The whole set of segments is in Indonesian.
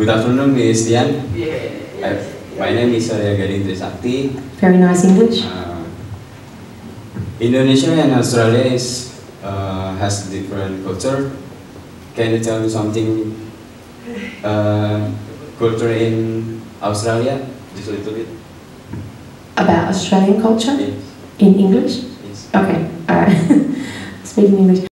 Good afternoon, Ms. Dian. My name is Arya Gading Trisakti. Very nice English. Indonesia and Australia has different culture. Can you tell me something culture in Australia, just a little bit? About Australian culture? Yes. In English? Yes. Okay, alright. Speaking English.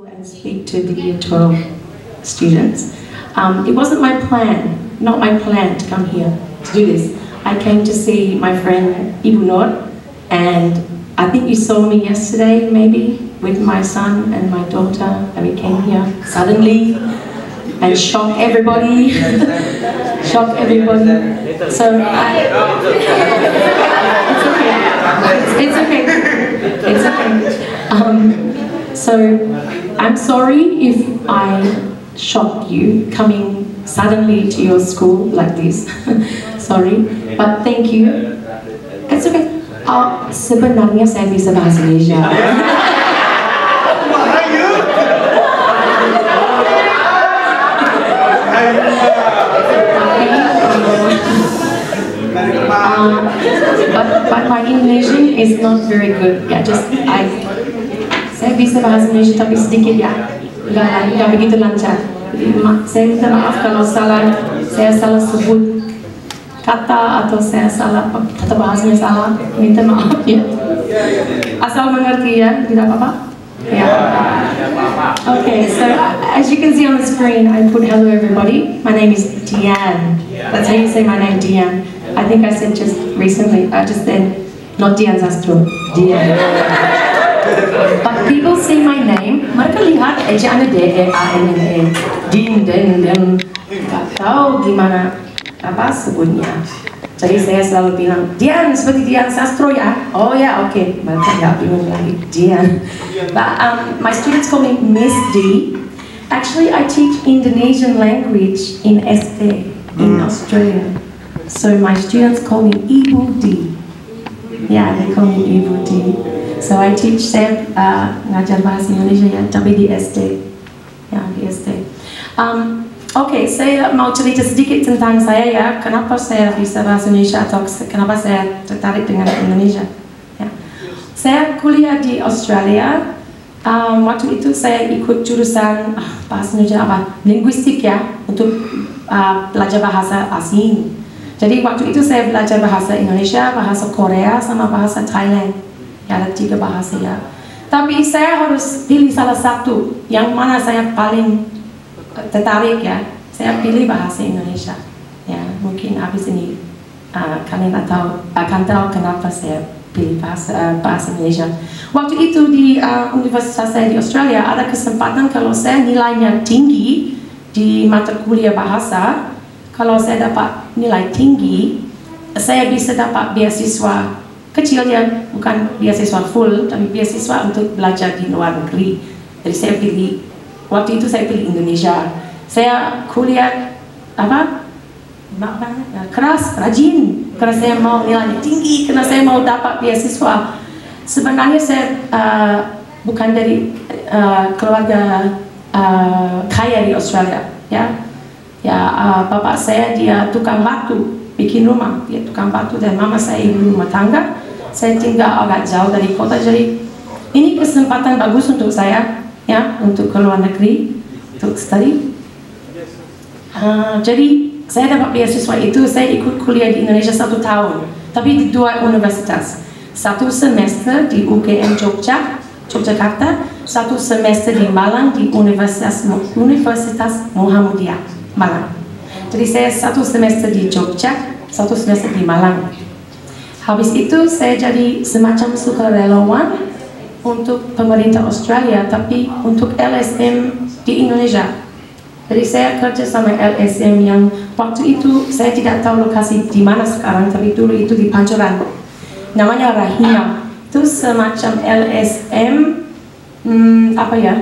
And speak to the Year 12 students. It wasn't my plan, not my plan to come here to do this. I came to see my friend Ibu Nur, and I think you saw me yesterday maybe with my son and my daughter, and we came here suddenly and shocked everybody. Shocked everybody. So it's okay. It's okay. So I'm sorry if I shocked you coming suddenly to your school like this. Sorry, but thank you. It's okay. Sebenarnya saya bisa bahasa Indonesia. But my Indonesian is not very good. Yeah, saya bisa bahasa Indonesia tapi sedikit ya, nggak begitu lancar. Jadi saya minta maaf kalau saya salah sebut kata atau saya salah kata bahasanya salah, minta maaf ya. Asal mengerti ya, tidak apa-apa. Yeah. Okay, so as you can see on the screen, I put hello everybody. My name is Dian. That's how you say my name, Dian. I think I said just recently, I just said not Dian Sastro, Dian. But people see my name, mereka lihat ejaannya D-E-A-N-N-E, Din, nggak tahu gimana apa sebutnya. Jadi saya selalu bilang, Dian, seperti Dian Sastro ya? Oh ya, oke. Mereka nggak bingung lagi, Dian. But my students call me Miss D. Actually, I teach Indonesian language in SD, in Australia. So my students call me Ibu D. Yeah, they call me Ibu D. So I teach, saya ngajar bahasa Indonesia ya, tapi di SD. Ya, di SD. Oke, saya mau cerita sedikit tentang saya ya, kenapa saya bisa bahasa Indonesia atau kenapa saya tertarik dengan Indonesia. Ya. Saya kuliah di Australia, waktu itu saya ikut jurusan bahasa Indonesia apa? Linguistik ya, untuk belajar bahasa asing. Jadi waktu itu saya belajar bahasa Indonesia, bahasa Korea, sama bahasa Thailand. Ya, ada 3 bahasa ya. Tapi saya harus pilih salah satu, yang mana saya paling tertarik ya. Saya pilih bahasa Indonesia. Ya, mungkin habis ini kalian akan tahu kenapa saya pilih bahasa Indonesia. Waktu itu di universitas saya di Australia ada kesempatan kalau saya nilainya tinggi di mata kuliah bahasa. Kalau saya dapat nilai tinggi, saya bisa dapat beasiswa kecil ya, bukan beasiswa full, tapi beasiswa untuk belajar di luar negeri. Jadi saya pilih, waktu itu saya pilih Indonesia. Saya kuliah rajin, karena saya mau nilainya tinggi, karena saya mau dapat beasiswa. Sebenarnya saya bukan dari keluarga kaya di Australia, ya. Bapak saya dia tukang batu, bikin rumah, dia tukang batu, dan mama saya ibu rumah tangga. Saya tinggal agak jauh dari kota, jadi ini kesempatan bagus untuk saya, ya, untuk ke luar negeri, untuk study. Jadi saya dapat beasiswa itu, saya ikut kuliah di Indonesia 1 tahun, tapi di 2 universitas. 1 semester di UGM Yogyakarta, 1 semester di Malang di Universitas Muhammadiyah Malang. Jadi saya 1 semester di Jogja, 1 semester di Malang. Habis itu saya jadi semacam sukarelawan untuk pemerintah Australia, tapi untuk LSM di Indonesia. Jadi saya kerja sama LSM yang waktu itu saya tidak tahu lokasi di mana sekarang, tapi dulu itu di Pancoran. Namanya Rahina. Itu semacam LSM apa ya?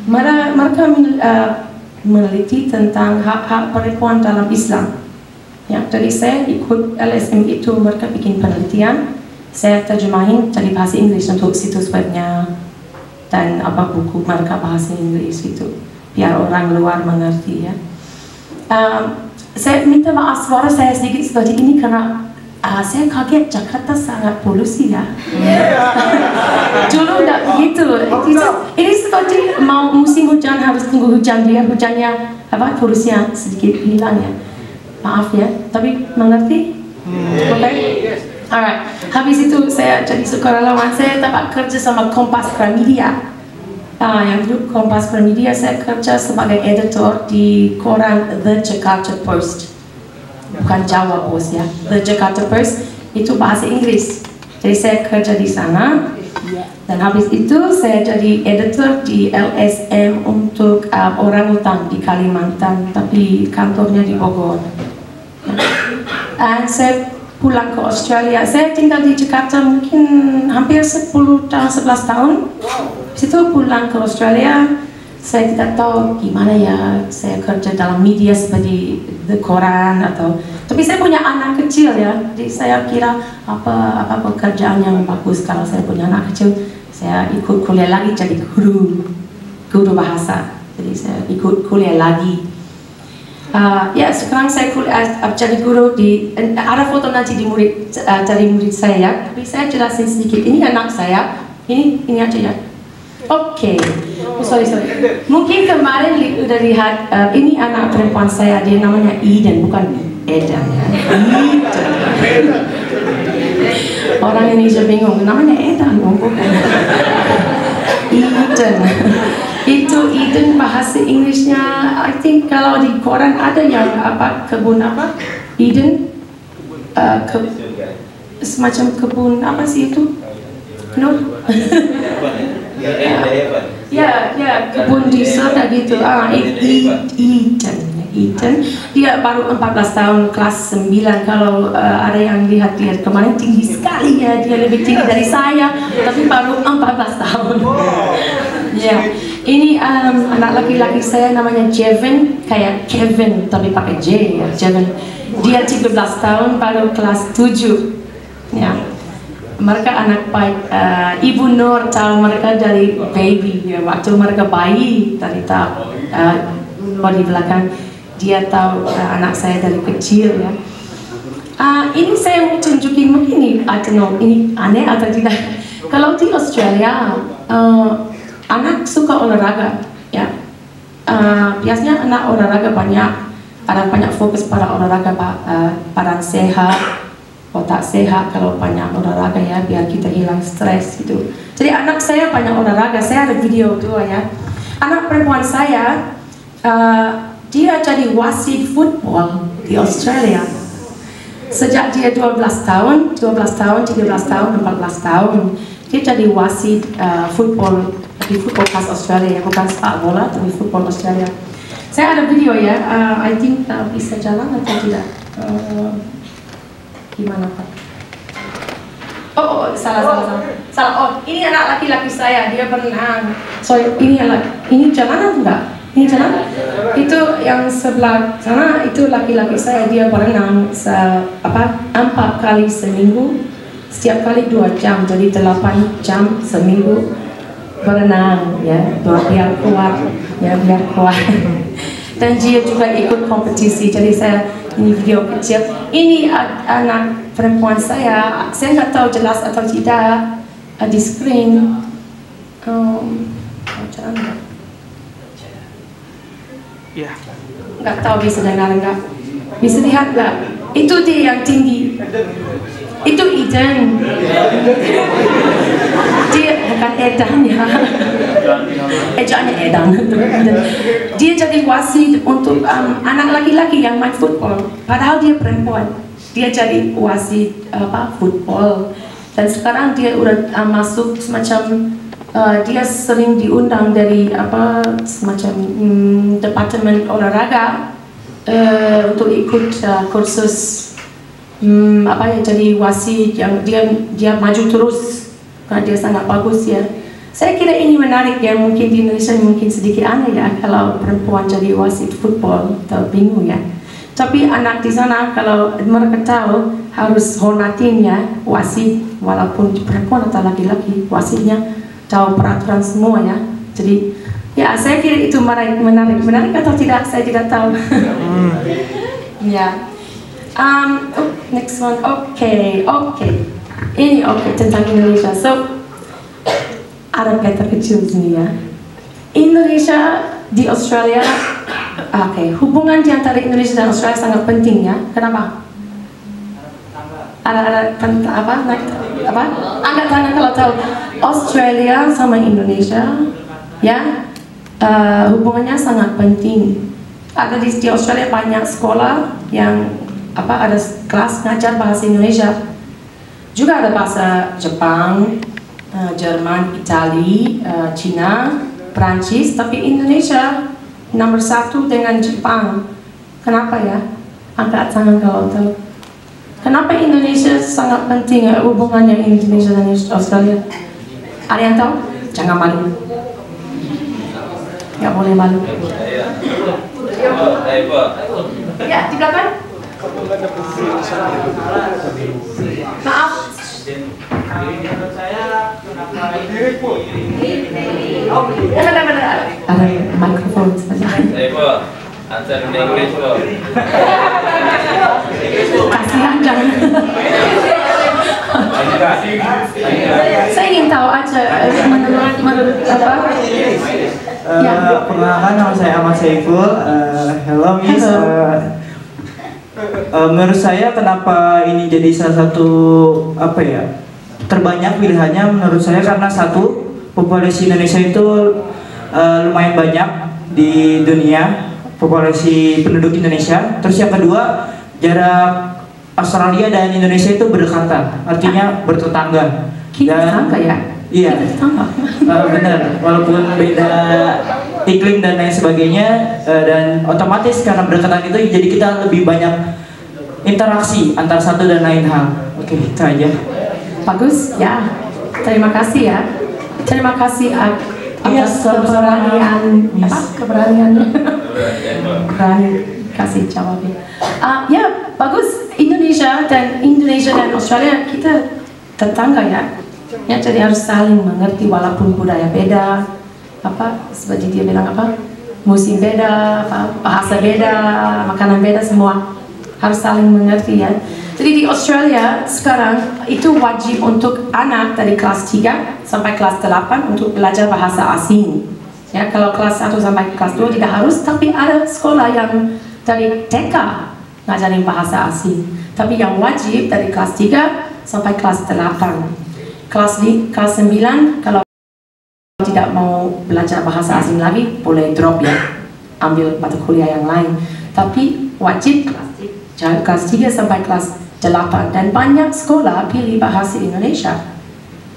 Mereka meneliti tentang hak-hak perempuan dalam Islam. Ya, jadi saya ikut LSM itu, mereka bikin penelitian, saya terjemahin dari bahasa Inggris untuk situs webnya dan apa buku mereka bahasa Inggris itu, biar orang luar mengerti ya. Saya minta maaf suara saya sedikit seperti ini karena saya kaget Jakarta sangat polusi ya. Dulu tidak begitu. Ini seperti mau musim hujan harus tunggu hujan, dia hujannya apa polusinya sedikit hilang ya. Maaf ya, tapi mengerti? Okay? Alright. Habis itu saya jadi sukarelawan, saya dapat kerja sama Kompas Gramedia. Yang dulu Kompas Gramedia saya kerja sebagai editor di koran The Jakarta Post. Bukan Jawa Post ya, The Jakarta Post itu bahasa Inggris. Jadi saya kerja di sana. Dan habis itu saya jadi editor di LSM untuk orang hutan di Kalimantan, tapi kantornya di Bogor. Dan saya pulang ke Australia. Saya tinggal di Jakarta mungkin hampir 10 tahun, 11 tahun. Situ pulang ke Australia. Saya tidak tahu gimana ya saya kerja dalam media seperti The Koran atau, tapi saya punya anak kecil ya, jadi saya kira apa pekerjaan yang bagus kalau saya punya anak kecil. Saya ikut kuliah lagi jadi guru bahasa, jadi saya ikut kuliah lagi. Ya sekarang saya kuliah jadi guru di, ada foto nanti di dari murid saya ya, tapi saya jelasin sedikit. Ini anak saya, ini aja ya. Oke. Sorry. Mungkin kemarin udah lihat, ini anak perempuan saya, dia namanya Eden, bukan Edan ya. Eden. Orang Indonesia bingung, namanya Edan, bukan. Eden. Itu Eden bahasa Inggrisnya, I think kalau di koran ada yang apa, kebun apa? Eden. Semacam kebun apa sih itu? No? Ya, kebun di surga gitu. Eden. Dia baru 14 tahun, kelas 9. Kalau ada yang lihat dia kemarin tinggi sekali ya, dia lebih tinggi dari saya, tapi baru 14 tahun. Ya, ini anak laki-laki saya namanya Jevin, kayak Kevin tapi pakai J ya, Jevin. Dia 13 tahun, baru kelas 7. Ya. Mereka anak baik. Ibu Nur tahu mereka dari baby ya, waktu mereka bayi tadi tahu di belakang dia tahu anak saya dari kecil ya. Ini saya mau tunjukin, mungkin ini aneh atau tidak. Kalau di Australia anak suka olahraga ya. Biasanya anak olahraga ada banyak fokus pada olahraga, badan sehat, otak sehat kalau banyak olahraga ya, biar kita hilang stres gitu. Jadi anak saya banyak olahraga, saya ada video dua ya. Anak perempuan saya, dia jadi wasit football di Australia. Sejak dia 12 tahun, 13 tahun, 14 tahun. Dia jadi wasit football di football khas Australia, bukan sepak bola, tapi football Australia. Saya ada video ya, I think bisa jalan atau tidak? Gimana Pak? Salah. Oh, ini anak laki-laki saya, dia berenang. Sorry, ini jalan atau enggak? Ini jalan? Itu yang sebelah sana, itu laki-laki saya, dia berenang 4 kali seminggu, setiap kali 2 jam, jadi 8 jam seminggu berenang ya, biar kuat ya, biar kuat. Dan dia juga ikut kompetisi, jadi ini video kecil. Ini anak perempuan saya nggak tahu jelas atau tidak di screen. Nggak tahu bisa dengar nggak? Bisa lihat nggak? Itu dia yang tinggi. Itu Eden. Dia bukan Edan ya. Ejaannya Edan. Dia jadi wasit untuk anak laki-laki yang main football. Padahal dia perempuan. Dia jadi wasit football. Dan sekarang dia udah masuk semacam dia sering diundang dari semacam departemen olahraga untuk ikut kursus jadi wasit yang dia maju terus karena dia sangat bagus ya. Saya kira ini menarik ya, mungkin di Indonesia mungkin sedikit aneh ya kalau perempuan jadi wasit football, bingung ya. Tapi anak di sana kalau mereka tahu harus hormatin ya wasit, walaupun perempuan atau laki-laki, wasitnya tahu peraturan semua ya. Jadi ya saya kira itu menarik atau tidak, saya tidak tahu. Ya. Next one, oke. Ini tentang Indonesia. So ada peta kecil sini ya. Indonesia di Australia, hubungan di antara Indonesia dan Australia sangat penting ya. Kenapa? Ada apa? Angkat tangan kalau tahu. Australia sama Indonesia, ya, hubungannya sangat penting. Ada di Australia banyak sekolah yang ada kelas ngajar bahasa Indonesia. Juga ada bahasa Jepang, Jerman, Italia, Cina, Prancis, tapi Indonesia nomor 1 dengan Jepang. Kenapa ya? Angkat tangan kalau tahu. Kenapa Indonesia sangat penting hubungannya Indonesia dan Australia? Ada yang tahu? Jangan malu. Nggak boleh malu. Ya, di belakang. Maaf. Ada mikrofon saja. Kasihan jangan. Saya ingin tahu aja menurut apa? Perkenalkan, nama saya Ahmad Saiful. Hello Miss. Menurut saya kenapa ini jadi salah satu terbanyak pilihannya, menurut saya karena satu, populasi Indonesia itu lumayan banyak di dunia, populasi penduduk Indonesia. Terus yang kedua, jarak Australia dan Indonesia itu berdekatan, artinya bertetangga. Tetangga ya? Iya. Benar, walaupun beda iklim dan lain sebagainya, dan otomatis karena berdekatan itu jadi kita lebih banyak interaksi antara satu dan lain hal. Oke, itu aja. Bagus ya, terima kasih ya. Terima kasih atas keberanian berani kasih jawabnya. Ya bagus, Indonesia dan Australia kita tetangga ya. Ya, jadi harus saling mengerti walaupun budaya beda, seperti dia bilang musim beda, bahasa beda, makanan beda, semua harus saling mengerti ya. Jadi di Australia sekarang itu wajib untuk anak dari kelas 3 sampai kelas 8 untuk belajar bahasa asing. Ya, kalau kelas 1 sampai kelas 2 tidak harus, tapi ada sekolah yang dari TK ngajarin bahasa asing. Tapi yang wajib dari kelas 3 sampai kelas 8. Kelas 9 kalau tidak mau belajar bahasa asing lagi boleh drop ya, ambil mata kuliah yang lain. Tapi wajib kelas 3 sampai kelas 8, dan banyak sekolah pilih bahasa Indonesia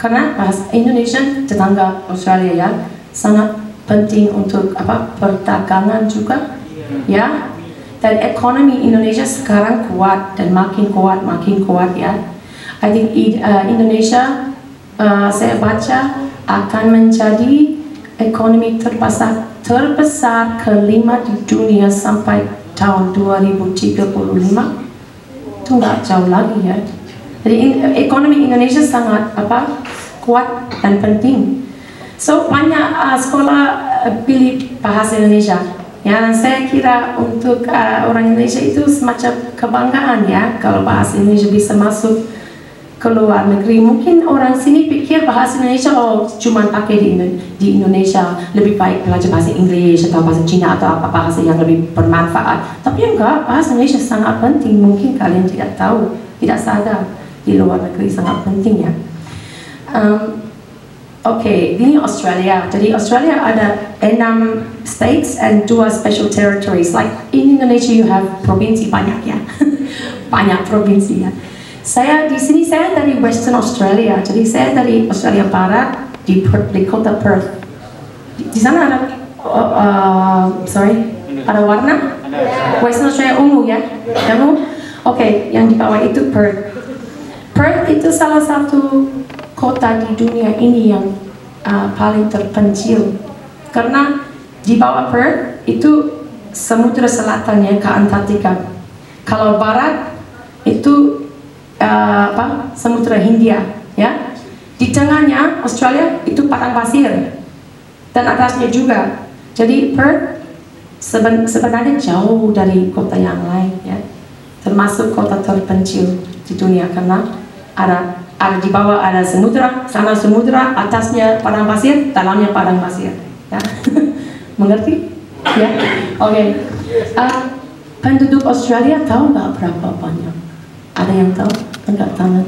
karena bahasa Indonesia tetangga Australia ya, sangat penting untuk perdagangan juga ya, dan ekonomi Indonesia sekarang kuat dan makin kuat ya. I think Indonesia saya baca akan menjadi ekonomi terbesar kelima di dunia sampai tahun 2035. Itu nggak jauh lagi ya. Jadi ekonomi Indonesia sangat kuat dan penting. So banyak sekolah pilih bahasa Indonesia. Ya, dan saya kira untuk orang Indonesia itu semacam kebanggaan ya kalau bahasa Indonesia bisa masuk ke luar negeri. Mungkin orang sini pikir bahasa Indonesia cuma pakai di Indonesia, lebih baik belajar bahasa Inggris atau bahasa Cina atau bahasa yang lebih bermanfaat. Tapi enggak, bahasa Indonesia sangat penting. Mungkin kalian tidak tahu, tidak sadar di luar negeri sangat penting ya. Ini Australia. Jadi Australia ada 6 states and 2 special territories. Like in Indonesia you have provinsi banyak ya, banyak provinsi ya. Saya di sini, saya dari Western Australia. Jadi saya dari Australia Barat di kota Perth. Di sana ada ada warna? Western Australia ungu ya, ungu. Yang di bawah itu Perth. Perth itu salah satu kota di dunia ini yang paling terpencil karena di bawah Perth itu Samudra Selatan ya ke Antartika. Kalau barat itu Samudra Hindia ya. Di tengahnya Australia itu padang pasir dan atasnya juga. Jadi Perth sebenarnya jauh dari kota yang lain ya, termasuk kota terpencil di dunia karena ada di bawah ada samudra, sana samudra, atasnya padang pasir, dalamnya padang pasir ya. Mengerti? Ya, oke. Penduduk Australia tahu nggak berapa banyak? Ada yang tahu? Angkat tangan.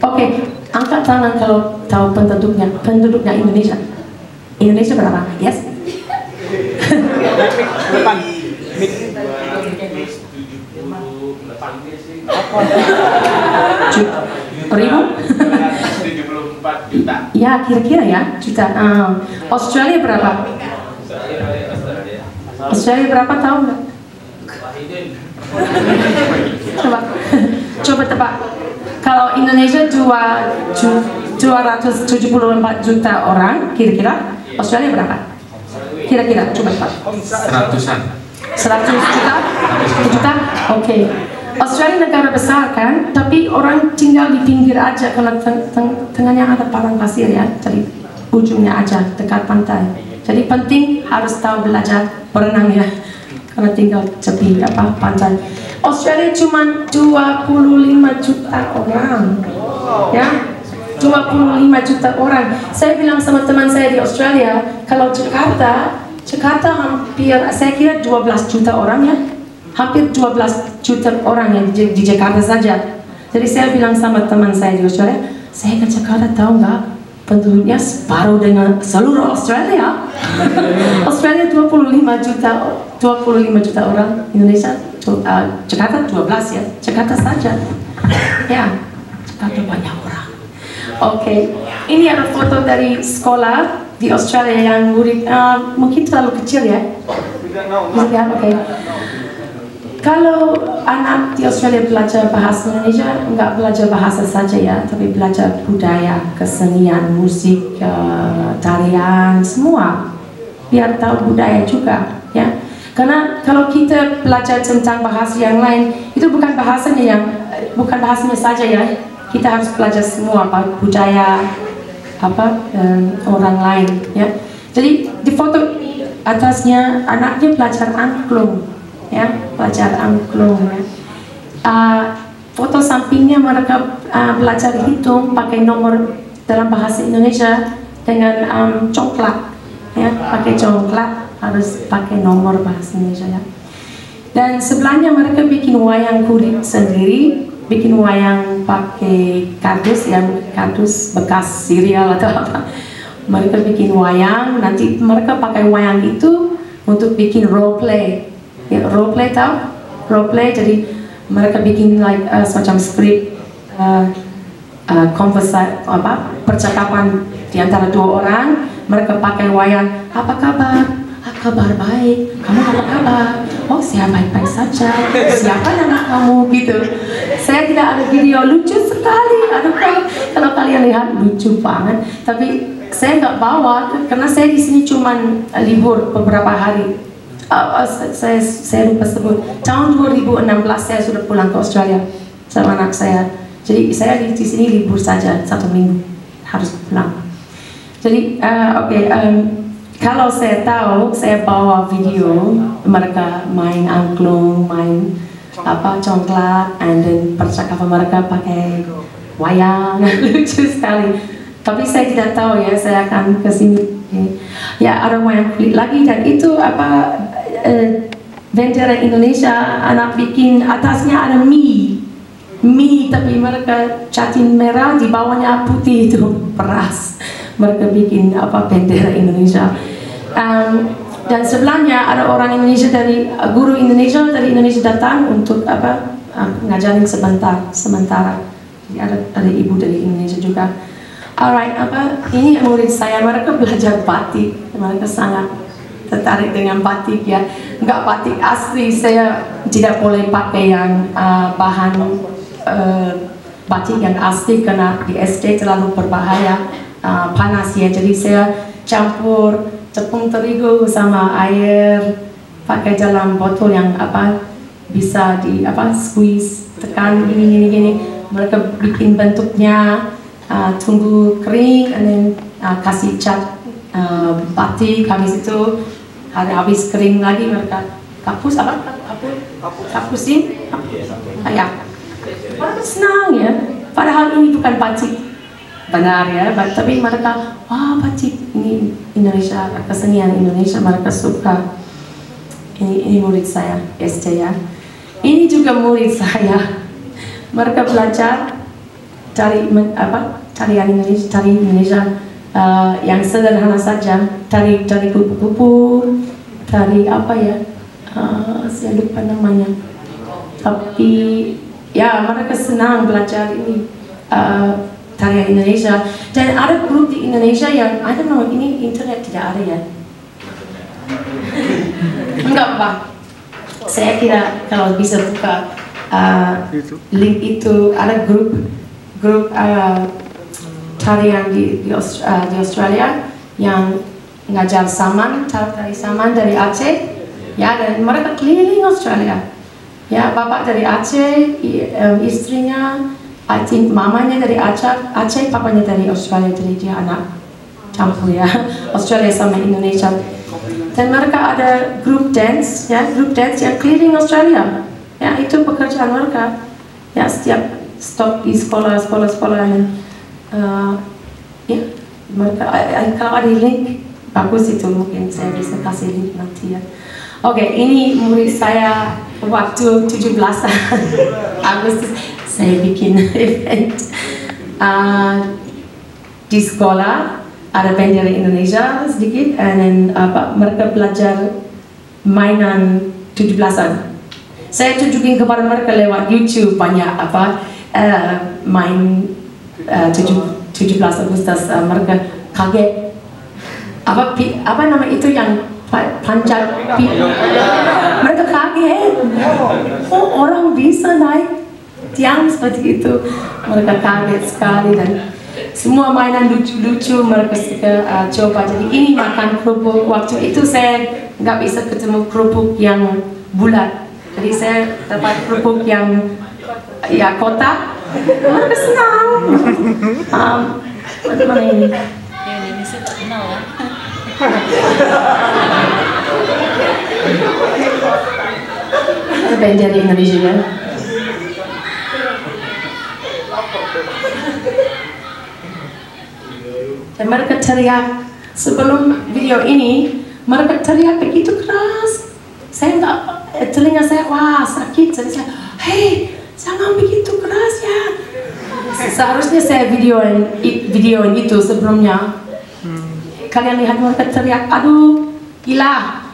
Oke, angkat tangan kalau tahu penduduknya Indonesia. Indonesia berapa? Yes. Ribu? 74 juta. Ya, kira-kira ya, juta. Australia berapa? Australia berapa tahu nggak? Coba tebak. Kalau Indonesia 274 juta orang, kira-kira Australia berapa? Kira-kira, coba tebak. 100 juta? Oke. Australia negara besar kan, tapi orang tinggal di pinggir aja karena tengahnya ada padang pasir ya, jadi ujungnya aja dekat pantai. Jadi penting harus tahu belajar berenang ya, karena tinggal tepi pantai. Australia cuma 25 juta orang, ya, 25 juta orang. Saya bilang sama teman saya di Australia, kalau Jakarta hampir, saya kira 12 juta orang ya, hampir 12 juta orang yang di Jakarta saja. Jadi saya bilang sama teman saya di Australia, saya ke Jakarta tahu nggak? Penduduknya separuh dengan seluruh Australia. Australia 25 juta orang, Indonesia Jakarta 12 ya, Jakarta saja. Ya, Jakarta banyak orang. Oke, ini ada foto dari sekolah di Australia yang murid mungkin terlalu kecil ya. Bisa lihat, oke. Kalau anak di Australia belajar bahasa Indonesia, nggak belajar bahasa saja ya, tapi belajar budaya, kesenian, musik, tarian, semua. Biar tahu budaya juga, ya. Karena kalau kita belajar tentang bahasa yang lain, itu bukan bahasanya saja ya. Kita harus belajar semua budaya orang lain, ya. Jadi di foto atasnya anaknya belajar angklung. Ya, belajar angklung ya. Foto sampingnya mereka belajar hitung pakai nomor dalam bahasa Indonesia dengan congklak ya, pakai congklak harus pakai nomor bahasa Indonesia ya. Dan sebelahnya mereka bikin wayang kulit sendiri, bikin wayang pakai kardus ya, kardus bekas serial atau apa. Mereka bikin wayang, nanti mereka pakai wayang itu untuk bikin role play. Ya, role play tahu? Role play, jadi mereka bikin semacam skrip percakapan di antara dua orang. Mereka pakai wayang, apa kabar? Kabar baik. Kamu apa kabar? Oh, saya baik-baik saja. Siapa nama kamu? Gitu. Saya tidak ada video, lucu sekali. Aduh, kalau kalian lihat lucu banget. Tapi saya nggak bawa karena saya di sini cuman libur beberapa hari. Saya lupa sebut, tahun 2016 saya sudah pulang ke Australia sama anak saya. Jadi saya di sini libur saja 1 minggu, harus pulang. Jadi kalau saya tahu, saya bawa video mereka main angklung, main congklak, and then percakapan mereka pakai wayang, lucu sekali. Tapi saya tidak tahu ya, saya akan ke sini. Ya, ada wayang kulit lagi dan itu bendera Indonesia, anak bikin atasnya ada mie tapi mereka catin merah, di bawahnya putih, itu beras. Mereka bikin bendera Indonesia. Dan sebelahnya ada orang Indonesia guru Indonesia dari Indonesia datang untuk ngajarin sementara. Jadi ada ibu dari Indonesia juga. Alright, ini murid saya, mereka belajar batik, mereka sangat tertarik dengan batik ya. Enggak batik asli, saya tidak boleh pakai yang bahan batik yang asli karena di SD terlalu berbahaya. panas ya, jadi saya campur tepung terigu sama air pakai dalam botol yang bisa di squeeze, tekan gini. Mereka bikin bentuknya, tunggu kering, and then kasih cat batik. Habis itu habis kering lagi mereka kapusin. Ya, mereka senang ya. Padahal ini bukan batik benar ya, tapi mereka batik ini Indonesia, kesenian Indonesia, mereka suka. Ini murid saya SD ya. Ini juga murid saya. Mereka belajar cari tarian Indonesia yang sederhana saja, tari kupu-kupu, tari saya lupa namanya. Tapi ya mereka senang belajar ini tarian Indonesia. Dan ada grup di Indonesia yang I don't know, ini internet tidak ada ya. Enggak apa. Saya kira kalau bisa buka link itu, ada grup tarian di Australia yang ngajar saman, tari saman dari Aceh ya, dan mereka keliling Australia ya. Bapak dari Aceh, istrinya I think mamanya dari Aceh, papanya dari Australia, jadi dia anak campur ya, Australia sama Indonesia. Dan mereka ada grup dance yang keliling Australia ya, itu pekerjaan mereka ya, setiap stop di sekolah dan ya mereka kalau ada link bagus itu, mungkin saya bisa kasih link nanti ya. Oke, ini murid saya waktu 17-an Agustus saya bikin event di sekolah. Ada band dari Indonesia sedikit, dan mereka belajar mainan 17-an. Saya tunjukin kepada mereka lewat YouTube banyak main 17 Agustus. Mereka kaget. Apa nama itu yang panjat? Mereka kaget. Oh, orang bisa naik tiang seperti itu. Mereka kaget sekali, dan semua mainan lucu-lucu mereka suka coba. Jadi ini makan kerupuk. Waktu itu saya nggak bisa ketemu kerupuk yang bulat, jadi saya dapat kerupuk yang ya kotak. Mereka senang. Mana ini? Ini saya tak kenal ya. Band dari Indonesia ya. Dan mereka teriak sebelum video ini, mereka teriak begitu keras. Saya nggak, telinga saya sakit. Jadi saya, hey, jangan begitu keras ya. Seharusnya saya videoin itu sebelumnya. Kalian lihat mereka teriak, aduh, gila.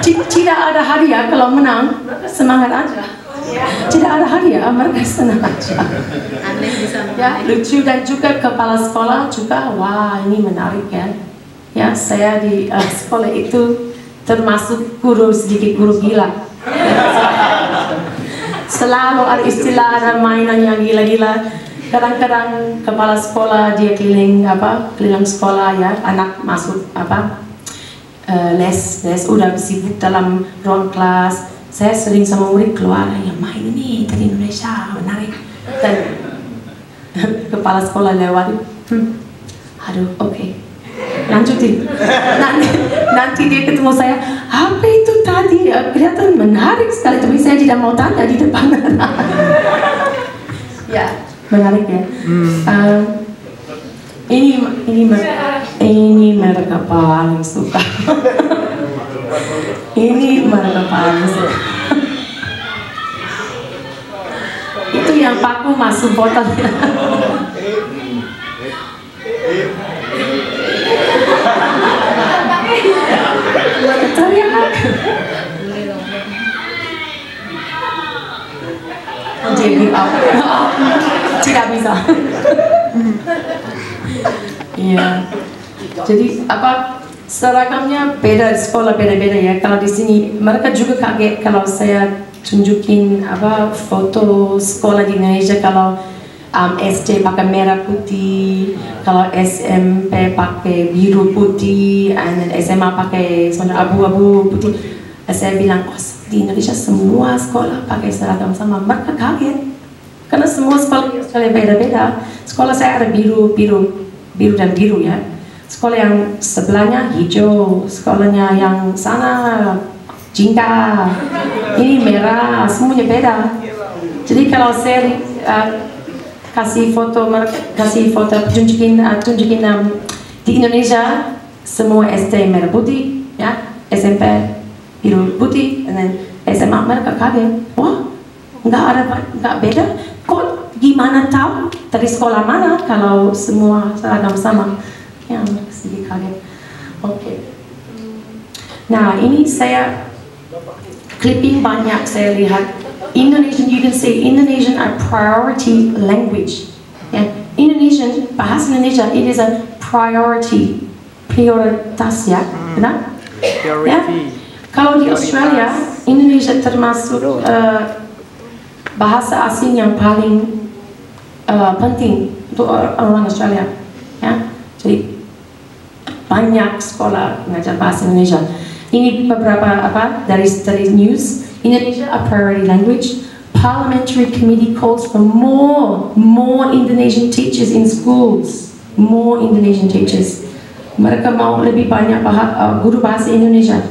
Tidak ada hadiah kalau menang, semangat aja. Tidak ada hadiah, mereka senang aja. Ya, lucu. Dan juga kepala sekolah juga, wah ini menarik ya. Ya, saya di sekolah itu termasuk sedikit guru gila. Selalu ada istilah, ada mainan yang gila-gila. Kadang-kadang kepala sekolah dia keliling sekolah ya, anak masuk les udah sibuk dalam ruang kelas. Saya sering sama murid keluar, yang main ini dari Indonesia, menarik. Dan kepala sekolah lewat, aduh, oke. Lanjutin. Nanti dia ketemu saya, apa itu tadi? Kelihatan menarik sekali, tapi saya tidak mau tanya di depan. Ya, menarik ya. Ini mereka paling suka. Ini mereka paling suka. Itu yang paku masuk botolnya. Teriak. Jadi tidak bisa. Iya. Jadi seragamnya beda, sekolah beda-beda ya. Kalau di sini mereka juga kaget kalau saya tunjukin foto sekolah di Indonesia. Kalau SD pakai merah putih, kalau SMP pakai biru putih, dan SMA pakai abu-abu putih. Saya bilang, oh di Indonesia semua sekolah pakai seragam sama. Mereka kaget, karena semua sekolah di Australia beda-beda. Sekolah saya ada biru dan biru ya. Sekolah yang sebelahnya hijau, sekolahnya yang sana jingga, ini merah, semuanya beda. Jadi kalau saya kasih foto tunjukin di Indonesia semua SD merah putih ya, SMP biru putih, dan SMA mereka kaget, wah nggak beda, kok gimana tahu dari sekolah mana kalau semua seragam sama ya, sedikit kaget. Oke. Nah ini saya clipping banyak saya lihat. Indonesian, you can see Indonesian a priority language. Yeah. Indonesian, bahasa Indonesia, it is a priority, prioritas ya, benar? Ya. Kalau di Australia, Indonesia termasuk bahasa asing yang paling penting untuk orang Australia. Ya. Jadi banyak sekolah mengajar bahasa Indonesia. Ini beberapa dari news. Indonesia a priority language. Parliamentary committee calls for more Indonesian teachers in schools. More Indonesian teachers. Mereka mau lebih banyak guru bahasa Indonesia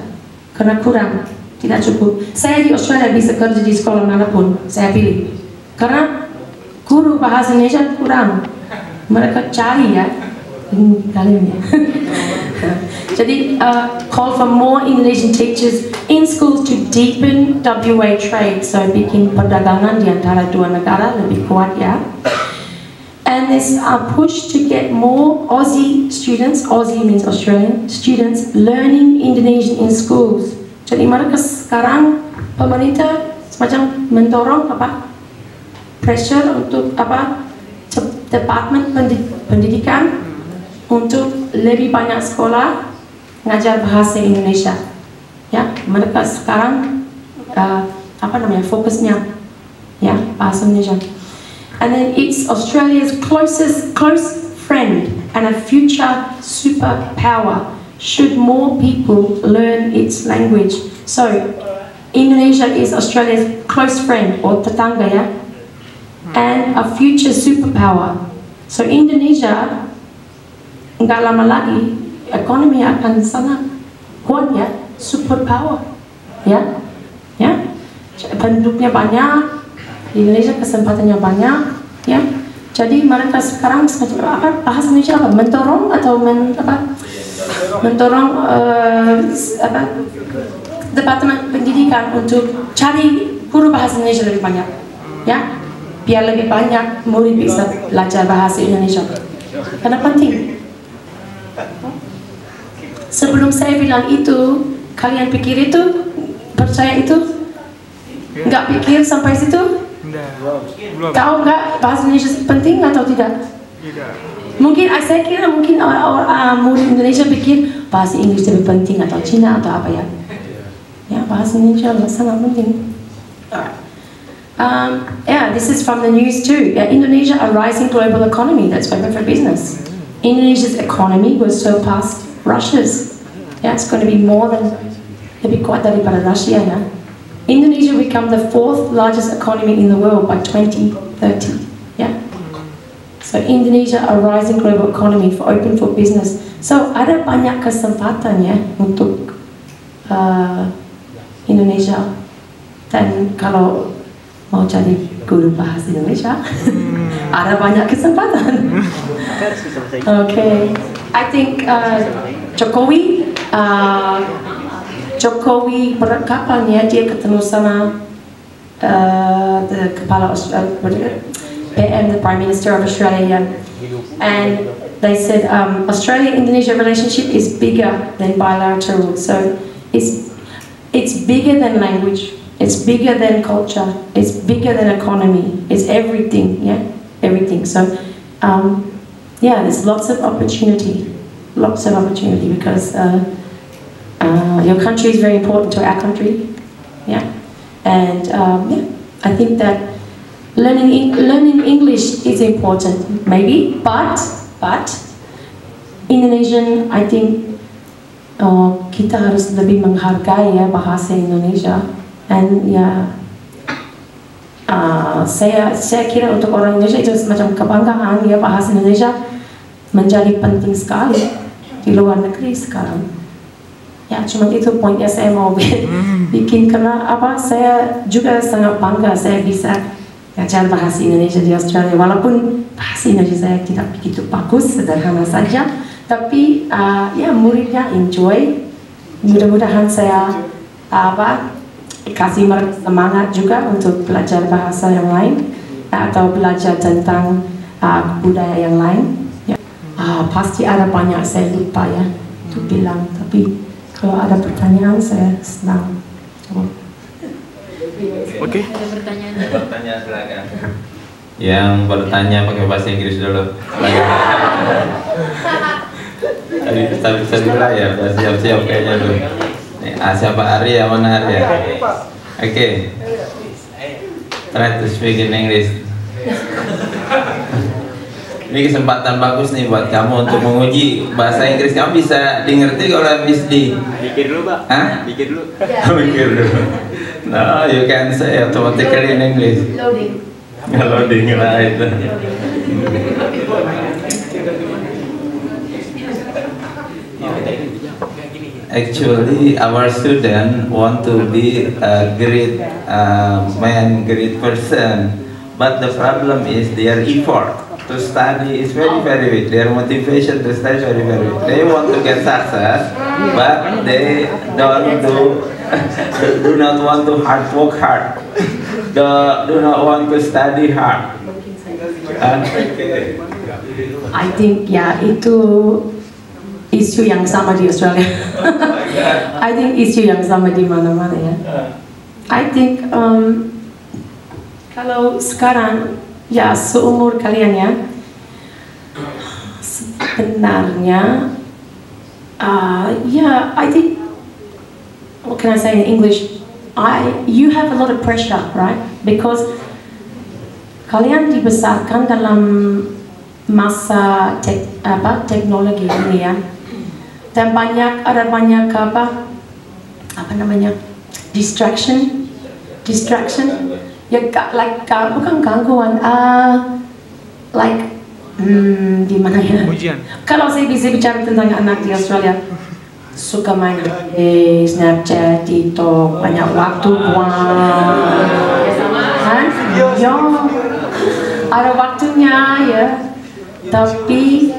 karena kurang, tidak cukup. Saya di Australia bisa kerja di sekolah manapun saya pilih karena guru bahasa Indonesia kurang. Mereka cari ya, kalian ya. Jadi call for more Indonesian teachers in schools to deepen WA trade, so bikin perdagangan di antara dua negara lebih kuat ya. And this push to get more Aussie students, Aussie means Australian students, learning Indonesian in schools. Jadi mereka sekarang pemerintah semacam mendorong pressure untuk departemen pendidikan untuk lebih banyak sekolah ngajar bahasa Indonesia. Ya, mereka sekarang fokusnya ya bahasa Indonesia. And then it's Australia's close friend and a future superpower. Should more people learn its language? So Indonesia is Australia's close friend or tetangga ya, and a future superpower. So Indonesia nggak lama lagi ekonomi akan sangat kuat ya, superpower ya, penduduknya banyak, di Indonesia kesempatannya banyak ya. Jadi mereka sekarang bahasa Indonesia mendorong atau mendorong departemen pendidikan untuk cari guru bahasa Indonesia lebih banyak ya, biar lebih banyak murid bisa belajar bahasa Indonesia karena penting. Sebelum saya bilang itu, kalian pikir itu, percaya itu? Nggak pikir sampai situ? Tahu nggak bahasa Indonesia penting atau tidak? Tidak. Mungkin saya kira murid Indonesia pikir bahasa Inggris lebih penting atau Cina atau apa ya? Ya, bahasa Indonesia sangat penting. This is from the news too. Indonesia a rising global economy that's open for business. Indonesia's economy will surpass Russia's. Yeah, it's going to be more than lebih kuat daripada Russia ya. Indonesia become the 4th largest economy in the world by 2030. Yeah. So Indonesia a rising global economy for open for business. So ada banyak kesempatan ya untuk Indonesia, dan kalau mau jadi guru bahasa Indonesia ada banyak kesempatan. Okay, I think Jokowi kapan ya dia ketemu sama kepala PM, the Prime Minister of Australia, and they said Australia-Indonesia relationship is bigger than bilateral, so it's bigger than language, it's bigger than culture, it's bigger than economy, it's everything, yeah, everything. So there's lots of opportunity because your country is very important to our country, yeah, and I think that learning English is important, maybe, but Indonesian, I think kita harus lebih menghargai ya bahasa Indonesia, and ya saya kira untuk orang Indonesia itu semacam kebanggaan ya, bahasa Indonesia menjadi penting sekali di luar negeri sekarang. Ya, cuma itu poinnya saya mau bikin, karena saya juga sangat bangga saya bisa ngajar bahasa Indonesia di Australia, walaupun bahasa Indonesia saya tidak begitu bagus, sederhana saja, tapi ya muridnya enjoy. Mudah-mudahan saya kasih mereka semangat juga untuk belajar bahasa yang lain atau belajar tentang budaya yang lain. Ya. Pasti ada banyak saya lupa ya untuk bilang, tapi kalau ada pertanyaan saya senang. Oke. Ada pertanyaan? Pertanyaan silakan. Yang bertanya pakai bahasa Inggris dulu. Tadi bisa dibayar, siap-siap kayaknya dulu. Siapa Arya? Mana Arya? Oke. Try to speak in English. Ini kesempatan bagus nih buat kamu untuk menguji bahasa Inggris. Kamu bisa dimengerti kalau habis di. Pikir dulu, Pak. Hah? Pikir dulu. Mikir dulu. No, you can say automatically in English. Loading. Loading lah itu. Actually, our student want to be a great man, great person, but the problem is their effort to study is very weak. Their motivation to study is very weak. They want to get success, but they do not want to work hard. Do not want to study hard. I think ya itu isu yang sama di Australia. I think isu yang sama di mana-mana ya. I think kalau sekarang ya seumur kalian ya, sebenarnya I think, what can I say in English? You have a lot of pressure, right? Because kalian dibesarkan dalam masa teknologi ini ya, dan ada banyak apa namanya, distraction ya, bukan gangguan, di mana ya? Ujian. Kalau saya bisa bicara tentang anak di Australia, suka main Snapchat, TikTok, banyak waktu buang, kan? Ya, ada waktunya ya. Tapi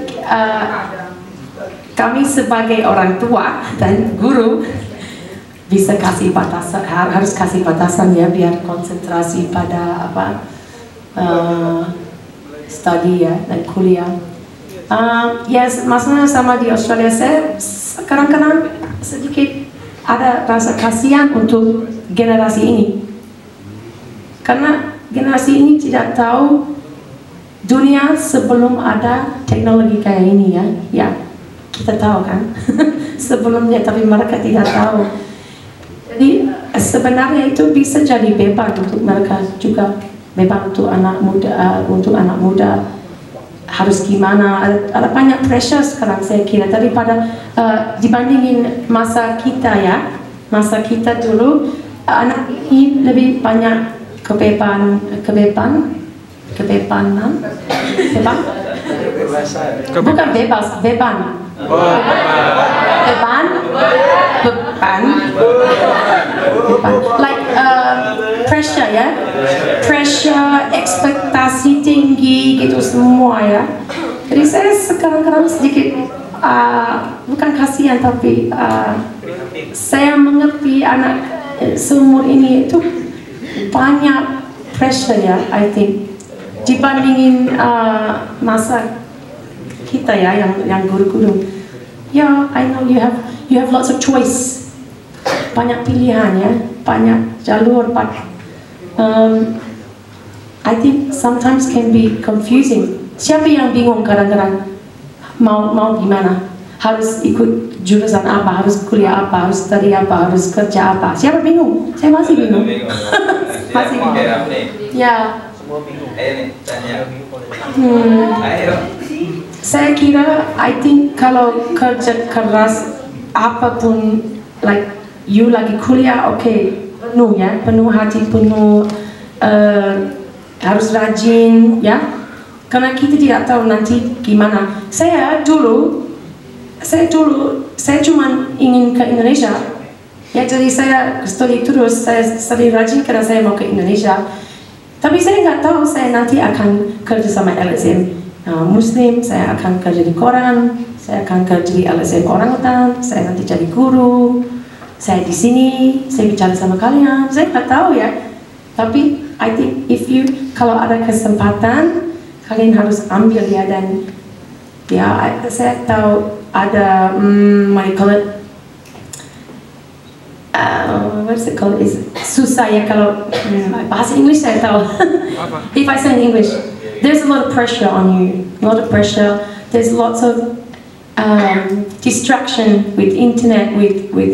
kami sebagai orang tua dan guru bisa kasih batasan, harus kasih batasan ya, biar konsentrasi pada studi ya dan kuliah. Yes, maksudnya sama di Australia, saya kadang-kadang sedikit ada rasa kasihan untuk generasi ini, karena generasi ini tidak tahu dunia sebelum ada teknologi kayak ini ya. Ya, kita tahu kan sebelumnya, tapi mereka tidak tahu. Jadi sebenarnya itu bisa jadi beban untuk mereka juga, beban untuk anak muda, harus gimana, ada banyak pressure sekarang saya kira, daripada dibandingin masa kita ya. Masa kita dulu anak ini lebih banyak kebebanan, bukan bebas, beban, like pressure ya, ekspektasi tinggi gitu semua ya. Jadi saya sekarang sedikit bukan kasihan, tapi saya mengerti anak seumur ini itu banyak pressure ya, I think, dibandingin masa kita ya, yang guru-guru. Ya, I know you have lots of choice, banyak pilihan ya, banyak jalur. But I think sometimes can be confusing. Siapa yang bingung kadang-kadang mau gimana? Harus ikut jurusan apa? Harus kuliah apa? Harus studi apa? Harus kerja apa? Siapa bingung? Saya masih bingung. Masih bingung. Ya, Ayo nih, tanya. Ayo. Saya kira, I think kalau kerja keras apapun, like you lagi kuliah, penuh ya, penuh hati, penuh harus rajin ya, karena kita tidak tahu nanti gimana. Saya cuma ingin ke Indonesia ya, jadi saya studi terus, saya studi rajin karena saya mau ke Indonesia. Tapi saya nggak tahu saya nanti akan kerja sama LSM Muslim, saya akan kerja di koran, saya akan kerja di LSM Orangutan, saya nanti jadi guru, saya di sini, saya bicara sama kalian, saya nggak tahu ya. Tapi I think kalau ada kesempatan, kalian harus ambil ya, dan ya saya tahu ada what is it called? Susah ya kalau bahasa Inggris saya tahu. If I say in English, there's a lot of pressure on you. A lot of pressure. There's lots of distraction with internet, with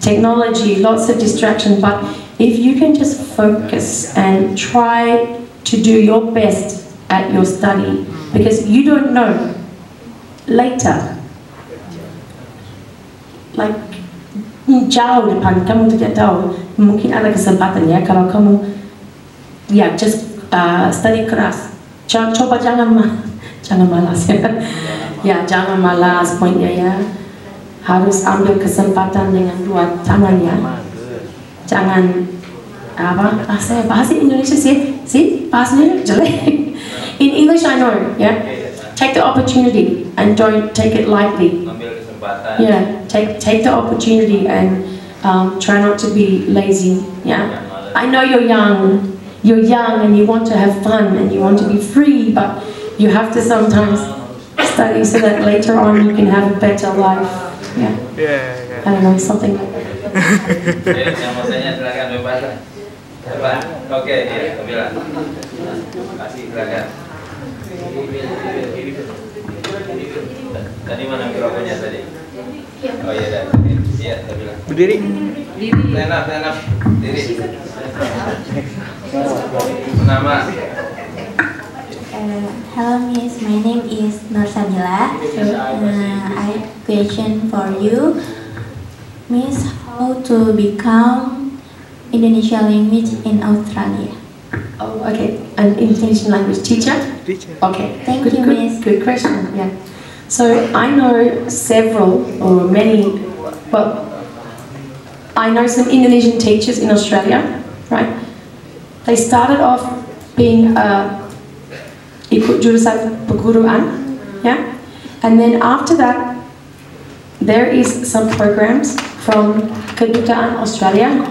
technology. Lots of distraction. But if you can just focus and try to do your best at your study, because you don't know later. Like jauh depan kamu tidak tahu, mungkin ada kesempatan ya kalau kamu ya just study keras. Coba jangan malas ya. Ya jangan malas, poinnya ya. Harus ambil kesempatan dengan dua tangan ya. Jangan saya bahasa Indonesia sih bahasanya jelek. In English I know ya. Take the opportunity and don't take it lightly. Yeah, take the opportunity and try not to be lazy. Yeah, I know you're young and you want to have fun and you want to be free, but you have to sometimes study so that later on you can have a better life. Yeah. I don't know, something like that. Yang mau tanya silakan bebas. Oke, ya, Kamila. Kasih silakan. Tadi mana mikrofonnya tadi? Oh iya, dah. Iya, Kamila. Berdiri. Stand up. Diri. Nama. Hello Miss, my name is Nur Sabila. I have question for you, Miss. How to become Indonesian language in Australia? Oh, okay. An Indonesian language teacher? Okay. Thank you, Miss. Good question. Yeah. So I know several or many. Well, I know some Indonesian teachers in Australia. Right. They started off being ikut jurusan perguruan, yeah. And then after that, there is some programs from Kedutaan Australia,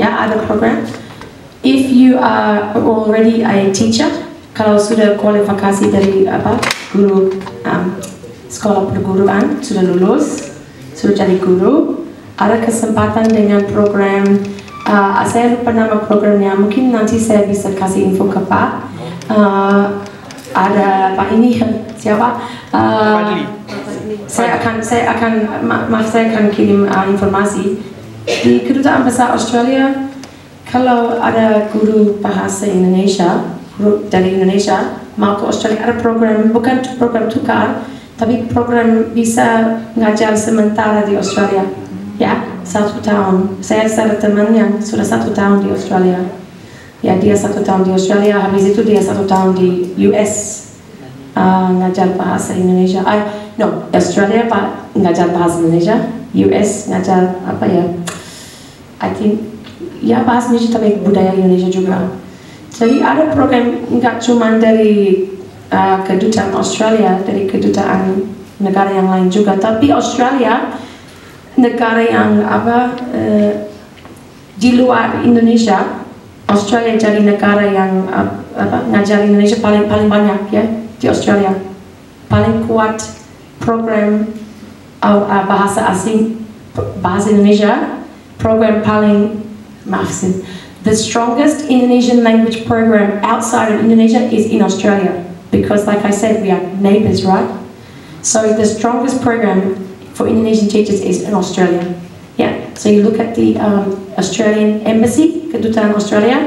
yeah, other program. If you are already a teacher, kalau sudah kualifikasi dari guru sekolah perguruan, sudah lulus, sudah jadi guru, ada kesempatan dengan program. Saya lupa nama programnya, mungkin nanti saya bisa kasih info ke Pak. Ada Pak ini siapa? Saya akan kirim informasi di Kedutaan Besar Australia. Kalau ada guru bahasa Indonesia, guru dari Indonesia mau ke Australia, ada program, bukan program tukar, tapi program bisa ngajar sementara di Australia. Ya, 1 tahun. Saya ada teman yang sudah 1 tahun di Australia. Ya, dia 1 tahun di Australia, habis itu dia 1 tahun di US ngajar bahasa Indonesia. Australia ngajar bahasa Indonesia, US ngajar apa ya? I think ya bahasa Indonesia tapi budaya Indonesia juga. Jadi ada program nggak cuma dari Kedutaan Australia, dari kedutaan negara yang lain juga, tapi Australia negara yang di luar Indonesia. Australia jadi negara yang ngajar Indonesia paling banyak ya di Australia, paling kuat program bahasa asing, bahasa Indonesia, program paling the strongest Indonesian language program outside of Indonesia is in Australia, because like I said, we are neighbors, right? So the strongest program for Indonesian teachers is in Australia. Yeah, so you look at the Australian Embassy, Kedutaan Australia,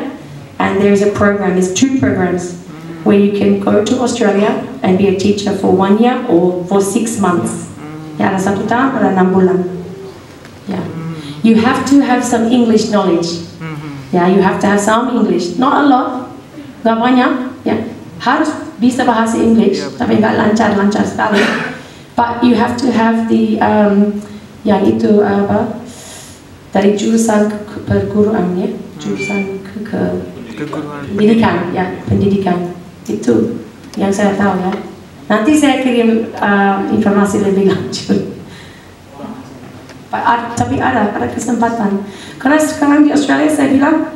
and there's a program, there's 2 programs where you can go to Australia and be a teacher for 1 year or for 6 months. Ya, ada 1 tahun, ada 6 bulan. Yeah. You have to have some English knowledge. Yeah, you have to have some English. Not a lot, nggak banyak. Yeah. Harus bisa bahasa English, tapi nggak lancar-lancar sekali. But you have to have the yang itu apa? Dari jurusan perguruan ya, jurusan ke pendidikan, ya pendidikan itu yang saya tahu ya. Nanti saya kirim informasi lebih lanjut. Tapi ada kesempatan. Karena sekarang di Australia saya bilang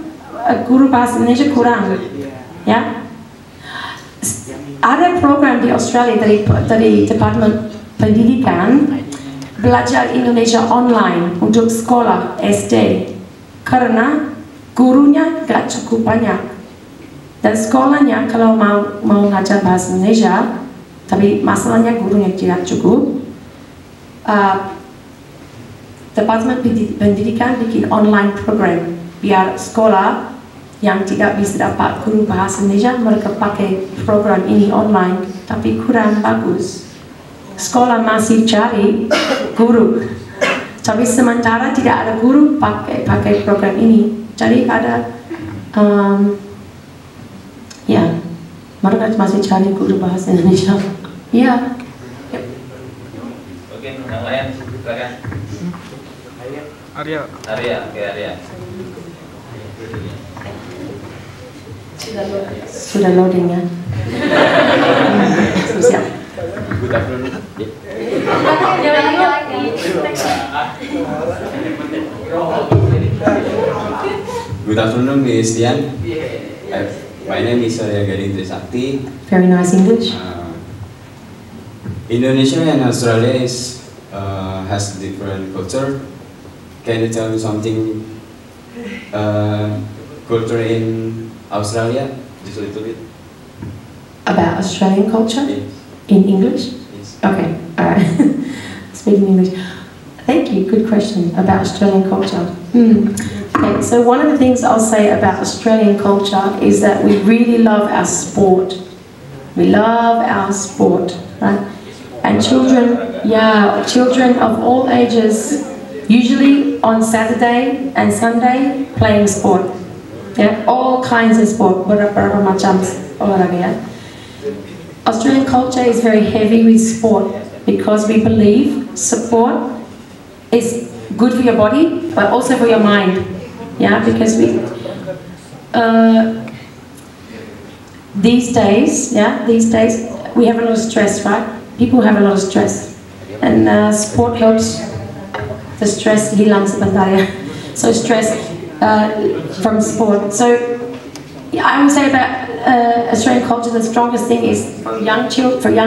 guru bahasa Indonesia kurang, ya. Ada program di Australia dari Departemen Pendidikan belajar Indonesia online untuk sekolah SD karena gurunya gak cukup banyak dan sekolahnya kalau mau ngajar bahasa Indonesia tapi masalahnya gurunya tidak cukup. Departemen Pendidikan bikin online program biar sekolah yang tidak bisa dapat guru bahasa Indonesia mereka pakai program ini online tapi kurang bagus. Sekolah masih cari guru, tapi sementara tidak ada guru pakai program ini. Jadi ada ya mereka masih cari guru bahasa Indonesia. Ya. Oke, yang lain silakan. Arya. Oke Arya. Sudah loading ya. Siap. Good afternoon. Good afternoon, Miss Tian. My name is Gading Trisakti. Very nice English. Indonesia and Australia has different culture. Can you tell me something culture in Australia, just a little bit? About Australian culture? Yes. In English? Yes. Okay, alright. Speaking English. Thank you, good question about Australian culture. Okay, so one of the things I'll say about Australian culture is that we really love our sport. We love our sport, right? And children of all ages, usually on Saturday and Sunday, playing sport. Yeah, all kinds of sport, berapa macam olahraga ya. Australian culture is very heavy with sport because we believe sport is good for your body but also for your mind. Yeah, because these days we have a lot of stress, right? People have a lot of stress, and sport helps the stress hilang sebentar ya. So stress from sport. So I would say about Australian culture, the strongest thing is for young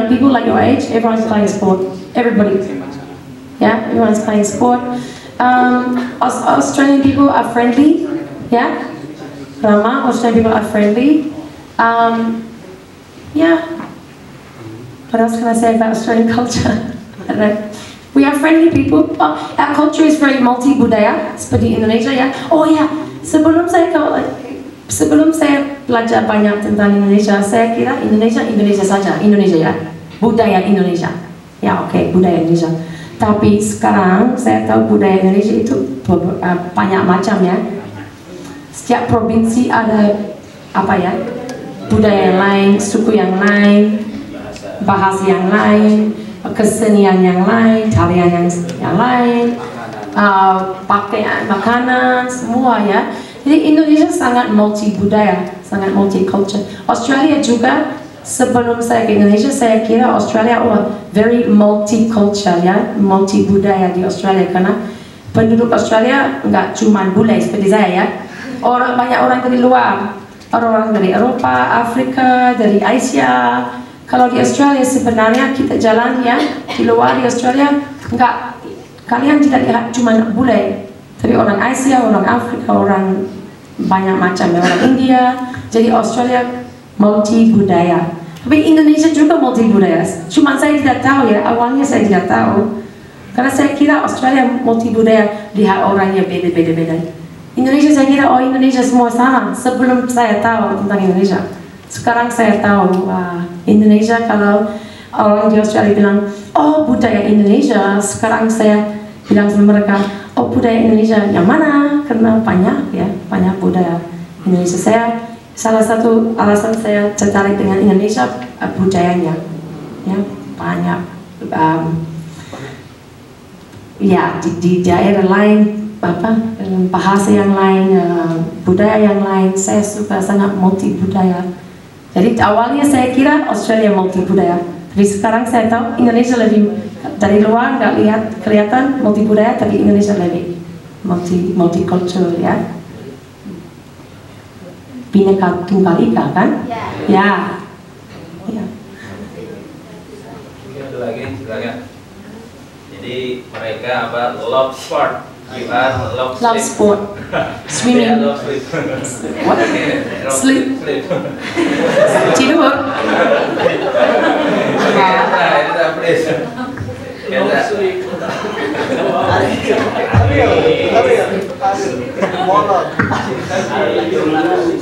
people like your age, everyone's playing sport. Everybody. Yeah, everyone's playing sport. Australian people are friendly. Yeah, Rama, Australian people are friendly. Yeah. What else can I say about Australian culture? I don't know. We are friendly people. Our culture is very multi-budaya, seperti Indonesia ya. Oh ya, sebelum saya belajar banyak tentang Indonesia, saya kira Indonesia saja, Indonesia ya, budaya Indonesia. Ya oke, budaya Indonesia. Tapi sekarang saya tahu budaya Indonesia itu banyak macam ya. Setiap provinsi ada apa ya, budaya yang lain, suku yang lain, bahasa yang lain, kesenian yang lain, tarian yang lain, pakaian, makanan, semua ya. Jadi Indonesia sangat multi budaya, sangat multi culture. Australia juga, sebelum saya ke Indonesia, saya kira Australia very multi culture ya, multi budaya di Australia karena penduduk Australia nggak cuma bule seperti saya ya. Banyak orang dari luar, orang dari Eropa, Afrika, dari Asia. Kalau di Australia sebenarnya kita jalan ya, di luar di Australia kalian tidak lihat cuma bule, tapi orang Asia, orang Afrika, orang banyak macam ya, orang India. Jadi Australia multi budaya. Tapi Indonesia juga multi budaya. Cuma saya tidak tahu ya, awalnya saya tidak tahu. Karena saya kira Australia multi budaya, lihat orangnya beda-beda. Indonesia saya kira Indonesia semua sama sebelum saya tahu tentang Indonesia. Sekarang saya tahu Indonesia, kalau orang di Australia bilang budaya Indonesia, sekarang saya bilang sama mereka budaya Indonesia yang mana, karena banyak budaya Indonesia. Salah satu alasan saya tertarik dengan Indonesia budayanya, banyak di daerah lain bahasa yang lain, budaya yang lain. Saya suka sangat multi budaya. Jadi awalnya saya kira Australia multi budaya, tapi sekarang saya tahu Indonesia lebih, dari luar nggak kelihatan multi budaya, tapi Indonesia lebih multicultural ya. Bhinneka Tunggal Ika kan? Ya. Lagi, silakan. Jadi mereka love sport. You are love sport. Swimming. Love sleep. What? Sleep. Tidur.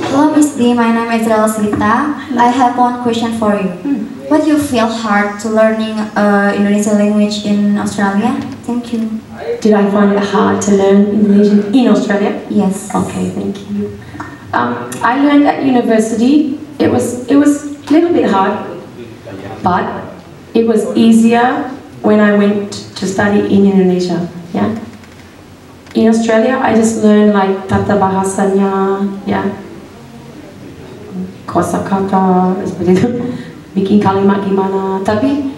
Hello Miss D, my name is Relslita. I have one question for you. What do you feel hard to learning Indonesian language in Australia? Thank you. Did I find it hard to learn Indonesian in Australia? Yes. Okay, thank you. I learned at university. It was a little bit hard, but it was easier when I went to study in Indonesia. Yeah. In Australia, I just learned like tata bahasanya, kosakata, seperti itu, bikin kalimat gimana. Tapi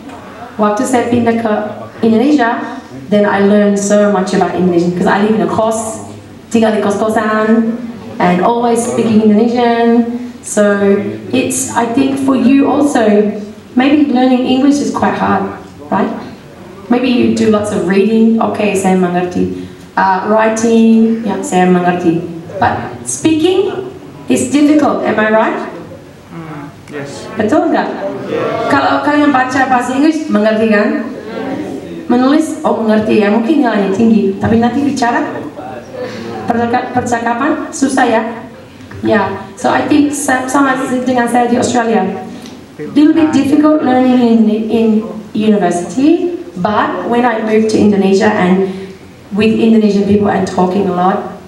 waktu saya pindah ke Indonesia, then I learned so much about Indonesian because I live in a kos, tinggal di kos-kosan, and always speaking Indonesian. So I think for you also, maybe learning English is quite hard, right? Maybe you do lots of reading, okay, saya mengerti. Writing, saya mengerti. But speaking is difficult, am I right? Yes. Betul nggak? Kalau kalian baca bahasa Inggris, mengerti kan? Menulis, mengerti ya, mungkin nilainya tinggi. Tapi nanti bicara, percakapan, susah ya? So I think sama dengan saya di Australia. Little bit difficult learning in university, but when I moved to Indonesia and with Indonesian people and talking a lot,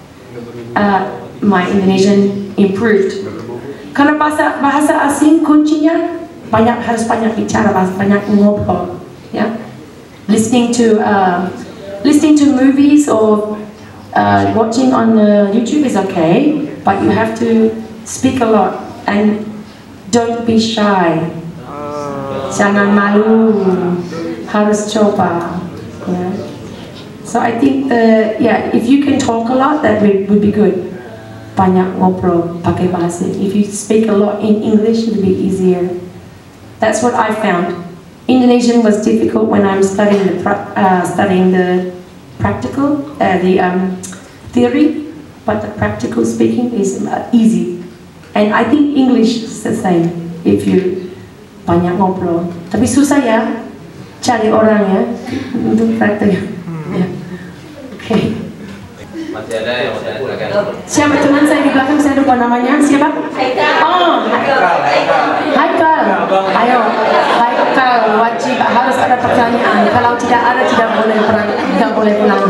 my Indonesian improved. Karena bahasa asing kuncinya harus banyak bicara, banyak ngobrol, Listening to movies or watching on YouTube is okay, but you have to speak a lot and don't be shy. Jangan malu, harus coba. So I think if you can talk a lot, that would be good. Banyak ngobrol pakai bahasa. If you speak a lot in English, it would be easier. That's what I found. Indonesian was difficult when I'm studying the practical, the theory, but the practical speaking is easy. And I think English is the same. If you banyak ngobrol, tapi susah ya cari orang ya untuk praktek. Okay. Masih ada yang mau silakan. Siapa teman saya di belakang, saya lupa namanya. Siapa? Haikal. Ayo, Haikal, wajib harus ada pertanyaan. Kalau tidak ada, tidak boleh pulang.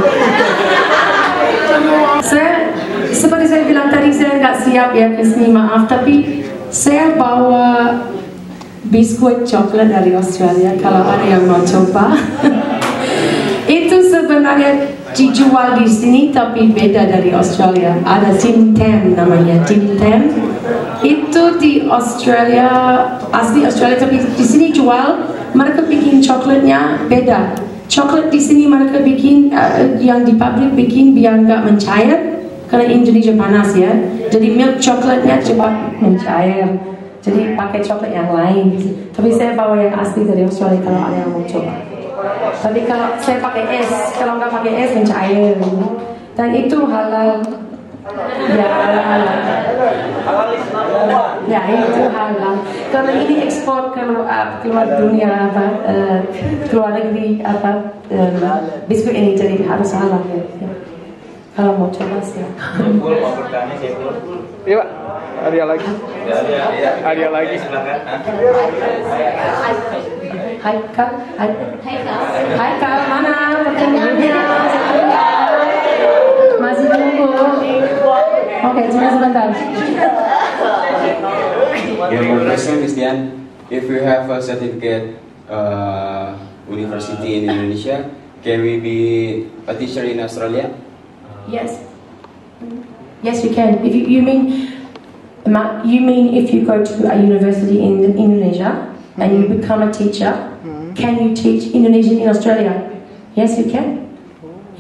Seperti saya bilang tadi, saya nggak siap ya ke sini, maaf. Tapi saya bawa biskuit coklat dari Australia. Kalau ada yang mau coba. Itu sebenarnya dijual di sini tapi beda dari Australia. Ada Tim Tam namanya, Tim Tam. Itu di Australia, asli Australia, tapi di sini jual. Mereka bikin coklatnya beda. Coklat di sini mereka bikin yang di pabrik bikin biar nggak mencair karena Indonesia panas ya. Jadi milk coklatnya cepat mencair. Jadi pakai coklat yang lain. Tapi saya bawa yang asli dari Australia kalau ada yang mau coba. Tapi kalau saya pakai es, kalau nggak pakai es mencair, dan itu halal. Ya itu halal. Karena ini ekspor keluar dunia keluar negeri biskuit ini, jadi harus halal ya. Kalau mau coba sih. Jebul mau bertanya Jebul. Iya Pak, ada lagi. Ada lagi. Silakan. Haikal, mana pertanyaannya? Masih tunggu. Oke, cuma sebentar. My question is then, if you have a certificate university in Indonesia, can we be a teacher in Australia? Yes. Yes, you can. If you mean if you go to a university in Indonesia and you become a teacher, can you teach Indonesian in Australia? Yes, you can.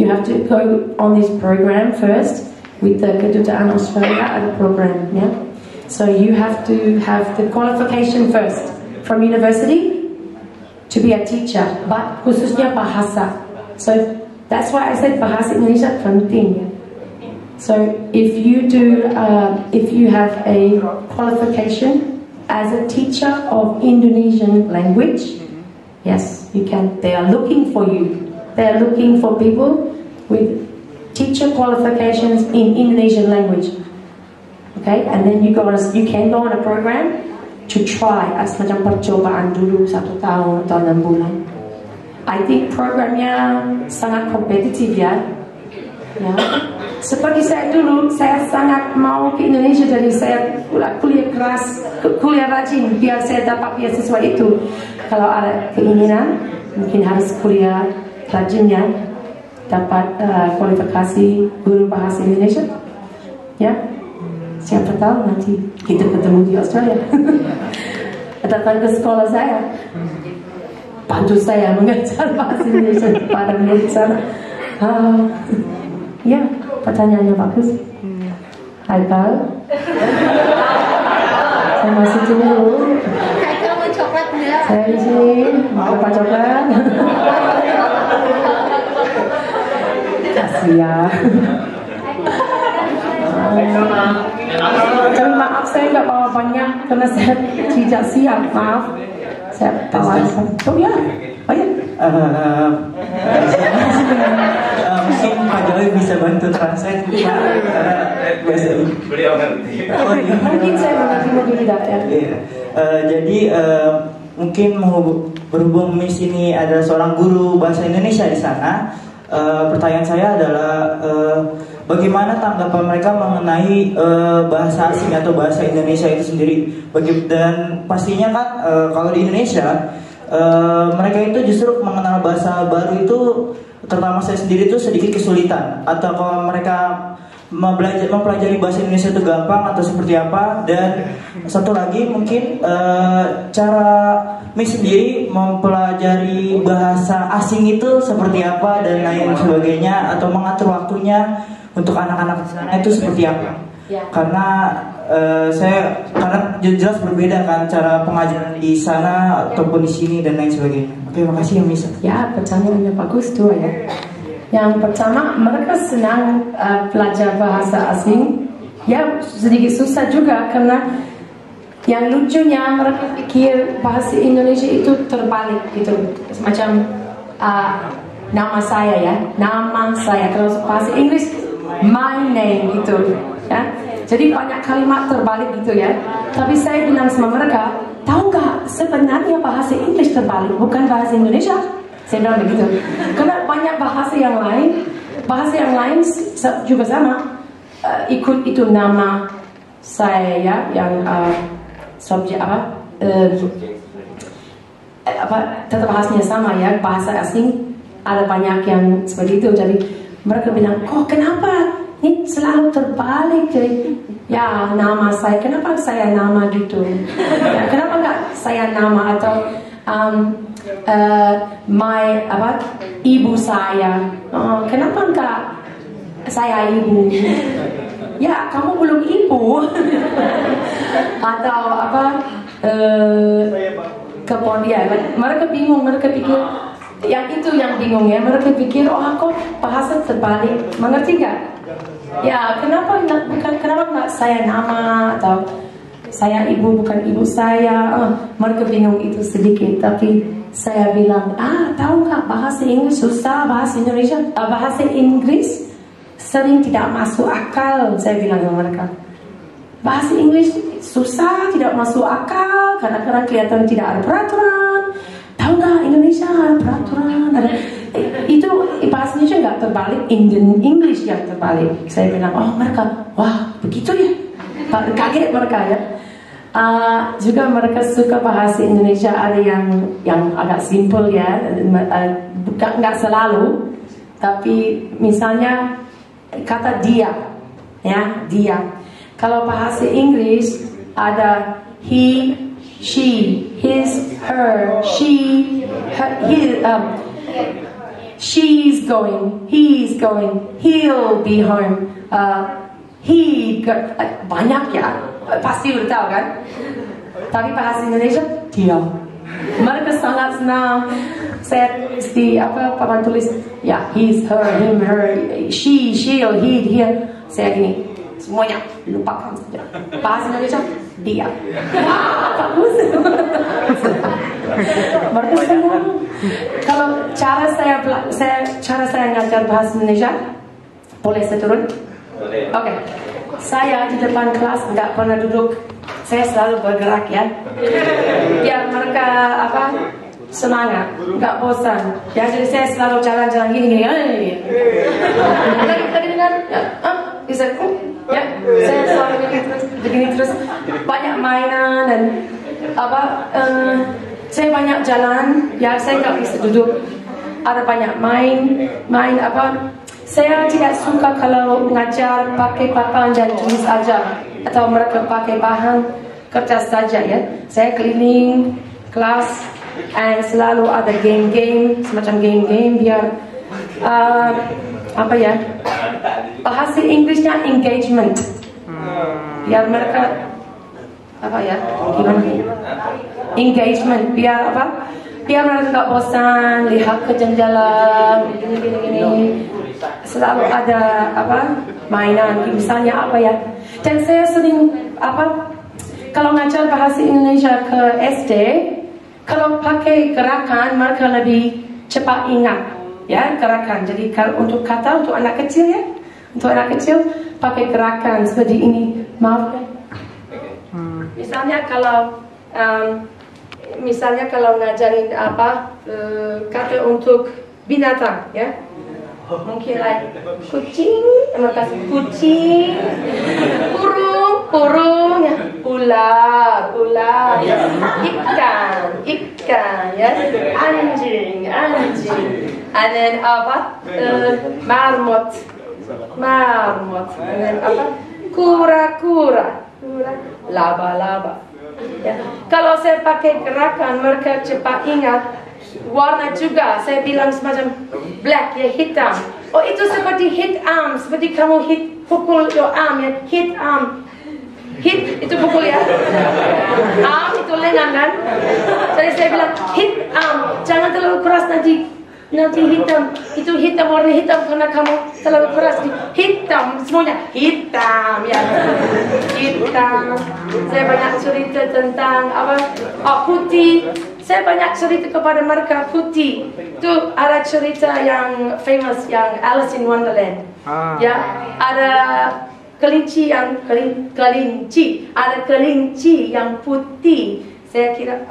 You have to go on this program first with the Kedutaan Australia at a program. Yeah. So you have to have the qualification first from university to be a teacher, but khususnya bahasa. So that's why I said bahasa Indonesia penting. So if you have a qualification as a teacher of Indonesian language, yes, you can. They are looking for you. They are looking for people with teacher qualifications in Indonesian language. Okay, and then you can go on a program to try as macam percobaan dulu 1 tahun atau 6 bulan. I think programnya sangat kompetitif ya. Ya. Seperti saya dulu, saya sangat mau ke Indonesia, jadi saya kuliah keras, kuliah rajin biar saya dapat beasiswa itu. Kalau ada keinginan, mungkin harus kuliah rajin ya, dapat kualifikasi guru bahasa Indonesia. Ya, siapa tahu nanti kita ketemu di Australia. Datang ke sekolah saya, bantu saya mengajar bahasa Indonesia pada murid sana. Ya, pertanyaannya bagus. Haikal, saya masih tunggu. Haikal mau coklat enggak? Saya di sini mau apa coklat? Kasih ya. Tapi maaf saya nggak bawa banyak karena saya tidak siap. Maaf, saya bawa. Oh ya, oh ya. Mungkin Pak Joy bisa bantu translate bahasa Beliau ngerti. Mungkin saya mengerti, mungkin tidak ya. Jadi mungkin berhubung Miss ini adalah seorang guru bahasa Indonesia di sana, pertanyaan saya adalah bagaimana tanggapan mereka mengenai bahasa asing atau bahasa Indonesia itu sendiri? Dan pastinya kan kalau di Indonesia mereka itu justru mengenal bahasa baru itu, terutama saya sendiri itu sedikit kesulitan. Atau kalau mereka mempelajari bahasa Indonesia itu gampang atau seperti apa? Dan satu lagi mungkin cara Miss sendiri mempelajari bahasa asing itu seperti apa dan lain sebagainya, atau mengatur waktunya untuk anak-anak di sana itu seperti apa? Karena karena jelas berbeda kan cara pengajaran di sana ataupun di sini dan lain sebagainya. Oke, makasih ya Miss. Ya, pertanyaannya bagus tuh ya. Yang pertama, mereka senang belajar bahasa asing. Ya, sedikit susah juga karena yang lucunya mereka pikir bahasa Indonesia itu terbalik gitu. Semacam nama saya ya, nama saya. Kalau bahasa Inggris, my name gitu ya. Jadi banyak kalimat terbalik gitu ya. Tapi saya bilang sama mereka, tahu nggak sebenarnya bahasa Inggris terbalik, bukan bahasa Indonesia. Saya bilang begitu. Karena banyak bahasa yang lain juga sama. Ikut itu nama saya ya, yang subjek tetap bahasanya sama ya, bahasa asing ada banyak yang seperti itu. Jadi mereka bilang, kok kenapa ini selalu terbalik? Jadi ya nama saya, kenapa saya nama gitu ya, kenapa nggak saya nama atau ibu saya, kenapa enggak saya ibu? Ya, kamu belum ibu. Atau kemudian mereka bingung, mereka pikir yang itu yang bingung ya, mereka pikir kok bahasa terbalik, mengerti nggak? Ya, kenapa nggak saya nama atau saya ibu bukan ibu saya? Mereka bingung itu sedikit, tapi saya bilang, tahu nggak bahasa Inggris susah, bahasa Indonesia, bahasa Inggris sering tidak masuk akal, saya bilang sama mereka. Bahasa Inggris susah, tidak masuk akal, kadang-kadang kelihatan tidak ada peraturan. Tahu nggak, Indonesia ada peraturan, ada itu bahasa Indonesia nggak terbalik, Indian English yang terbalik. Saya bilang, oh mereka, wah begitu ya, kaget mereka ya. Juga mereka suka bahasa Indonesia, ada yang agak simple ya, bukan nggak selalu, tapi misalnya kata dia, ya dia. Kalau bahasa Inggris ada he, she, his, her, she, her, he, she's going, he's going, he'll be home, banyak ya, pasti udah tahu kan. Tapi bahasa Indonesia dia. Mereka sangat senang. Saya di papan tulis ya, he's, her, him, her, she, she'll, he, dia. Saya gini, semuanya lupakan saja. Bahasa Indonesia dia. Bagus. Mereka senang. Kalau cara saya ngajar bahasa Indonesia, boleh saya turun? Oke. Saya di depan kelas nggak pernah duduk. Saya selalu bergerak ya. Biar mereka semangat, nggak bosan. Ya, jadi saya selalu jalan-jalan gini. Lagi dengar? Bisa ya? Saya selalu begini terus. Banyak mainan dan saya banyak jalan. Ya, saya nggak bisa duduk. Ada banyak main Saya tidak suka kalau ngajar pakai papan dan tulis aja, atau mereka pakai bahan kertas saja ya. Saya keliling kelas dan selalu ada game-game, semacam game-game biar bahasa Inggrisnya engagement. Biar mereka gimana? Engagement biar biar mereka nggak bosan lihat ke jendela gini. Selalu ada mainan, misalnya dan saya sering kalau ngajar bahasa Indonesia ke SD, kalau pakai gerakan mereka lebih cepat ingat ya, gerakan. Jadi kalau untuk kata untuk anak kecil ya, untuk anak kecil pakai gerakan seperti ini. Maaf ya. Misalnya kalau ngajarin kata untuk binatang ya, mungkin kucing, burung ya, ular ya, ikan ya, anjing, and then marmot, and then kura, laba. Ya. Kalau saya pakai gerakan mereka cepat ingat. Warna juga, saya bilang semacam black ya, hitam. Oh itu seperti hit arm, seperti kamu pukul your arm ya, hit arm. Hit itu pukul ya, arm itu lengan kan. Jadi saya bilang hit arm, jangan terlalu keras nanti hitam. Itu hitam, warna hitam karena kamu terlalu keras. Hitam, semuanya hitam ya, hitam. Saya banyak cerita tentang putih. Saya banyak cerita kepada mereka putih. Itu ada cerita yang famous yang Alice in Wonderland. Ya, ada kelinci yang putih. Saya bilang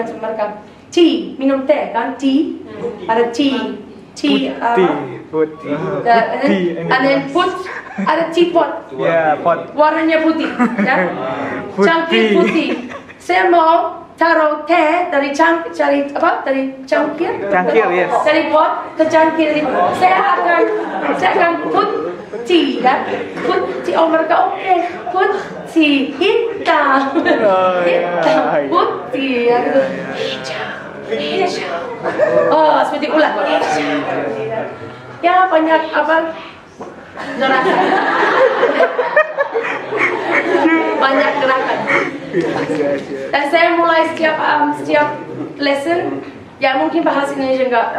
sama mereka, tea, minum teh kan, tea. Ada tea, putih. And then ada teapot. Ya, pot. Warnanya putih, ya. Cangkir putih. Saya mau taruh teh dari cangkir, yes. Dari pot ke cangkir. Saya akan put tea, ya. Put tea. Oh mereka oke. Put tea hitam, putih, ya. Hijau. Oh seperti ular. Ya banyak gerakan. Banyak gerakan. Dan saya mulai setiap lesson, ya mungkin bahasa Indonesia enggak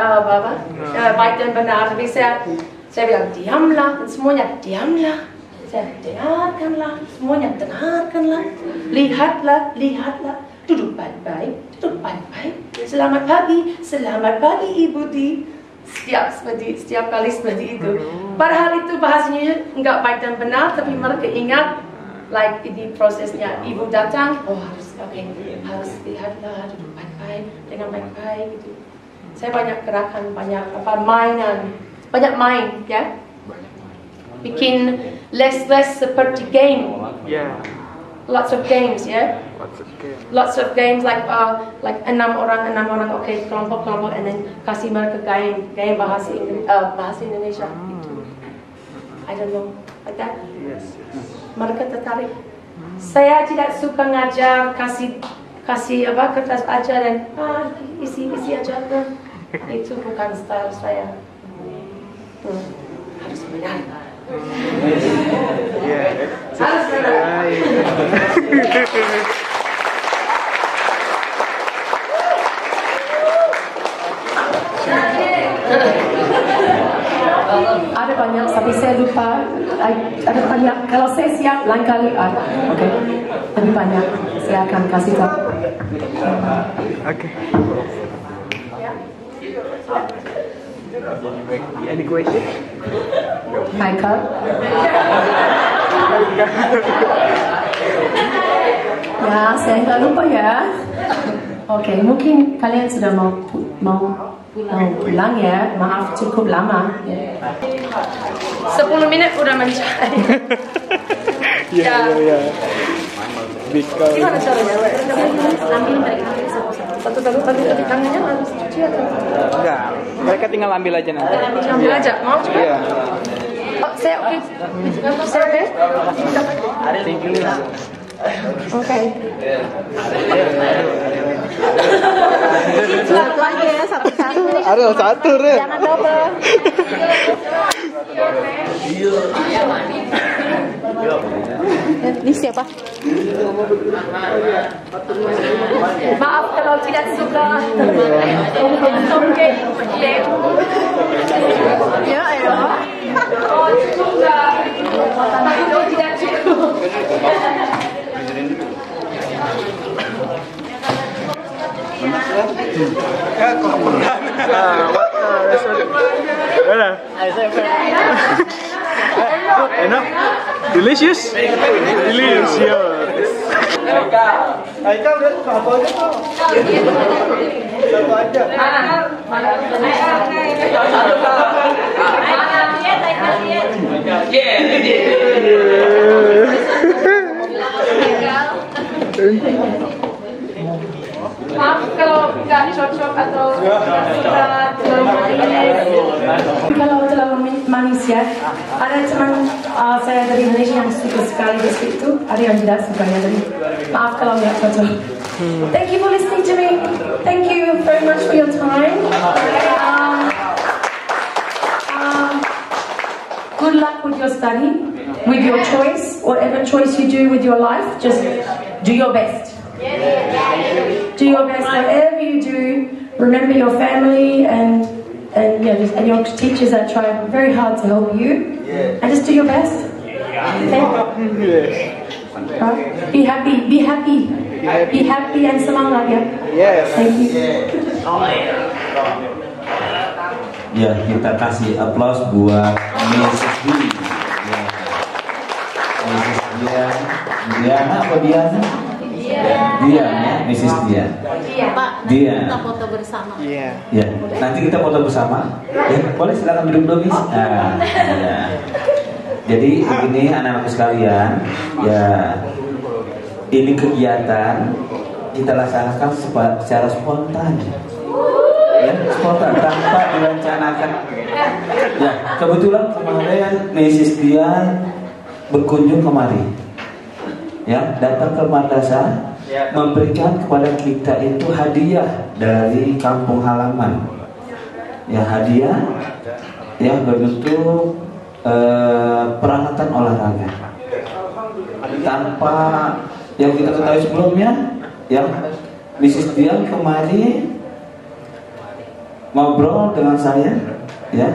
baik dan benar, tapi saya bilang diamlah, dan semuanya diamlah. Saya dengarkanlah, semuanya dengarkanlah. Lihatlah, duduk baik-baik. Selamat pagi Ibu Di. setiap kali seperti itu. Padahal itu bahasanya nggak baik dan benar, tapi mereka ingat, like ini prosesnya. Ibu datang, oh harus lihat duduk baik-baik dengan baik-baik gitu. Saya banyak gerakan, banyak mainan, banyak main, ya. Bikin les seperti game. Lots of games, yeah. Lots of games like 6 orang, okay, kelompok, and then kasih mereka game bahasa Indonesia. I don't know, like that. Mereka tertarik. Saya tidak suka ngajar, kasih kertas aja dan isi aja. Itu bukan style saya. Harus benar. Harus benar. Ada banyak, tapi saya lupa. Ada banyak. Kalau saya siap, lain kali ada. Okay. Lebih banyak. Saya akan kasih tahu. Okay. Any question? Michael. Ya, saya nggak lupa ya. Oke, mungkin kalian sudah mau pulang ya. Maaf cukup lama. 10 menit udah mencari. Ya. Gimana caranya? Ambil mereka satu tangannya harus cuci atau? Enggak, mereka tinggal ambil aja nanti. Ambil aja, mau coba? Iya. Oh, saya oke. Saya oke. Thank you. Oke. Satu aja ya, satu-satu. Ada satu, Ren. Jangan double. Ini siapa? Maaf kalau tidak suka. Oke. Ya, ayo. Oh, suka. Kalau tidak cukup. Enak? Delicious? Delicious. Aika udah apa aja kok? Satu aja. Maaf kalau nggak cocok atau terlalu manis ya. Ada teman saya dari Indonesia yang suka sekali biskuit itu, ada yang tidak sukanya. Jadi maaf kalau nggak cocok. Thank you for listening to me. Thank you very much for your time. Good luck with your study, with your choice, whatever choice you do with your life. Just do your best. Do your best, whatever you do. Remember your family and your teachers that try very hard to help you, and just do your best. Okay? Right? Be happy and semangat ya. Yes. Thank you. Ya, kita kasih aplaus buat Mrs. D. Mrs. Diana apa Diana? Diana, Mrs. Diana. Pak, Dia. kita foto bersama. Iya. Ya, nanti kita foto bersama. Ya, boleh silakan duduk dulu, Miss. Ya. Jadi begini anak-anakku sekalian, ya ini kegiatan kita laksanakan secara spontan. Ya, spontan tanpa direncanakan. Ya, kebetulan kemarin Mrs. Dian berkunjung kemari. Ya, datang ke madrasah memberikan kepada kita itu hadiah dari kampung halaman. Ya, hadiah yang berbentuk peralatan olahraga. Tanpa yang kita ketahui sebelumnya, yang Mrs. Dian kemari ngobrol dengan saya, ya.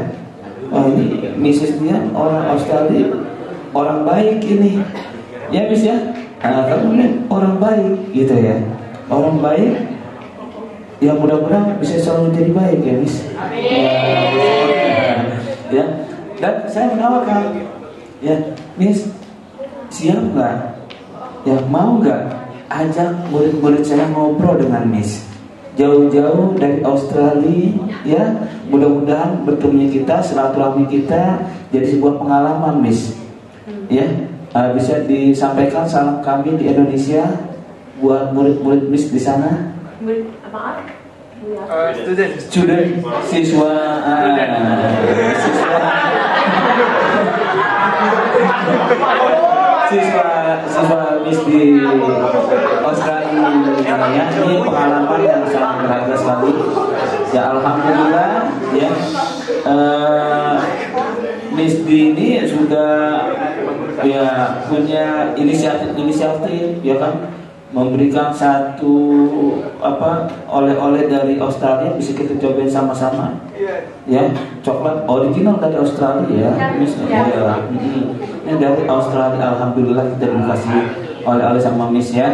Oh, ini Mrs. Dian orang Australia, orang baik ini. Ya, Miss ya. Kamu nih orang baik gitu ya. Orang baik ya mudah-mudahan bisa selalu jadi baik ya Miss. Ya, dan saya menawarkan ya Miss, siap nggak? Ya mau nggak ajak murid-murid saya ngobrol dengan Miss? Jauh-jauh dari Australia, ya mudah-mudahan bertemunya kita, silaturahmi kita jadi sebuah pengalaman Miss. Ya, bisa disampaikan salam kami di Indonesia buat murid-murid Miss di sana. Student. Siswa Miss di Australia ya. Ini pengalaman yang sangat berharga sekali. Ya alhamdulillah ya. Miss D ini sudah ya punya inisiatif ya kan, memberikan satu oleh-oleh dari Australia, bisa kita cobain sama-sama ya, coklat original dari Australia ya Miss ya. Ini dari Australia, alhamdulillah kita dikasih oleh-oleh sama Miss ya.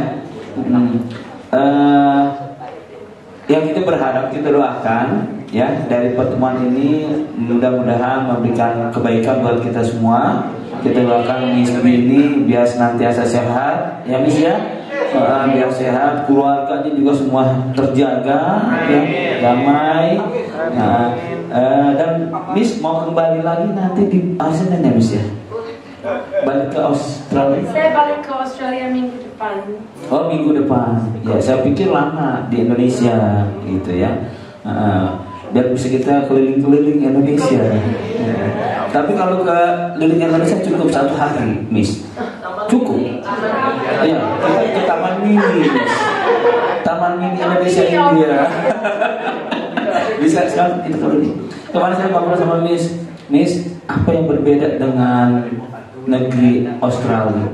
Ya kita berharap, kita doakan ya dari pertemuan ini mudah-mudahan memberikan kebaikan buat kita semua. Kita doakan Miss ini biar senantiasa sehat ya Miss ya. Biar sehat, keluarganya juga semua terjaga ya, damai. Dan Miss mau kembali lagi nanti di Asia ya Miss ya, balik ke Australia. Saya balik ke Australia minggu depan. Oh minggu depan ya, saya pikir lama di Indonesia gitu ya. Biar bisa kita keliling-keliling Indonesia ya. Tapi kalau ke keliling Indonesia cukup 1 hari Miss, cukup ya. Kita ke Taman Mini Indonesia India. Bisa sekarang itu kalau ini. Kemarin saya ngobrol sama Miss, apa yang berbeda dengan negeri Australia?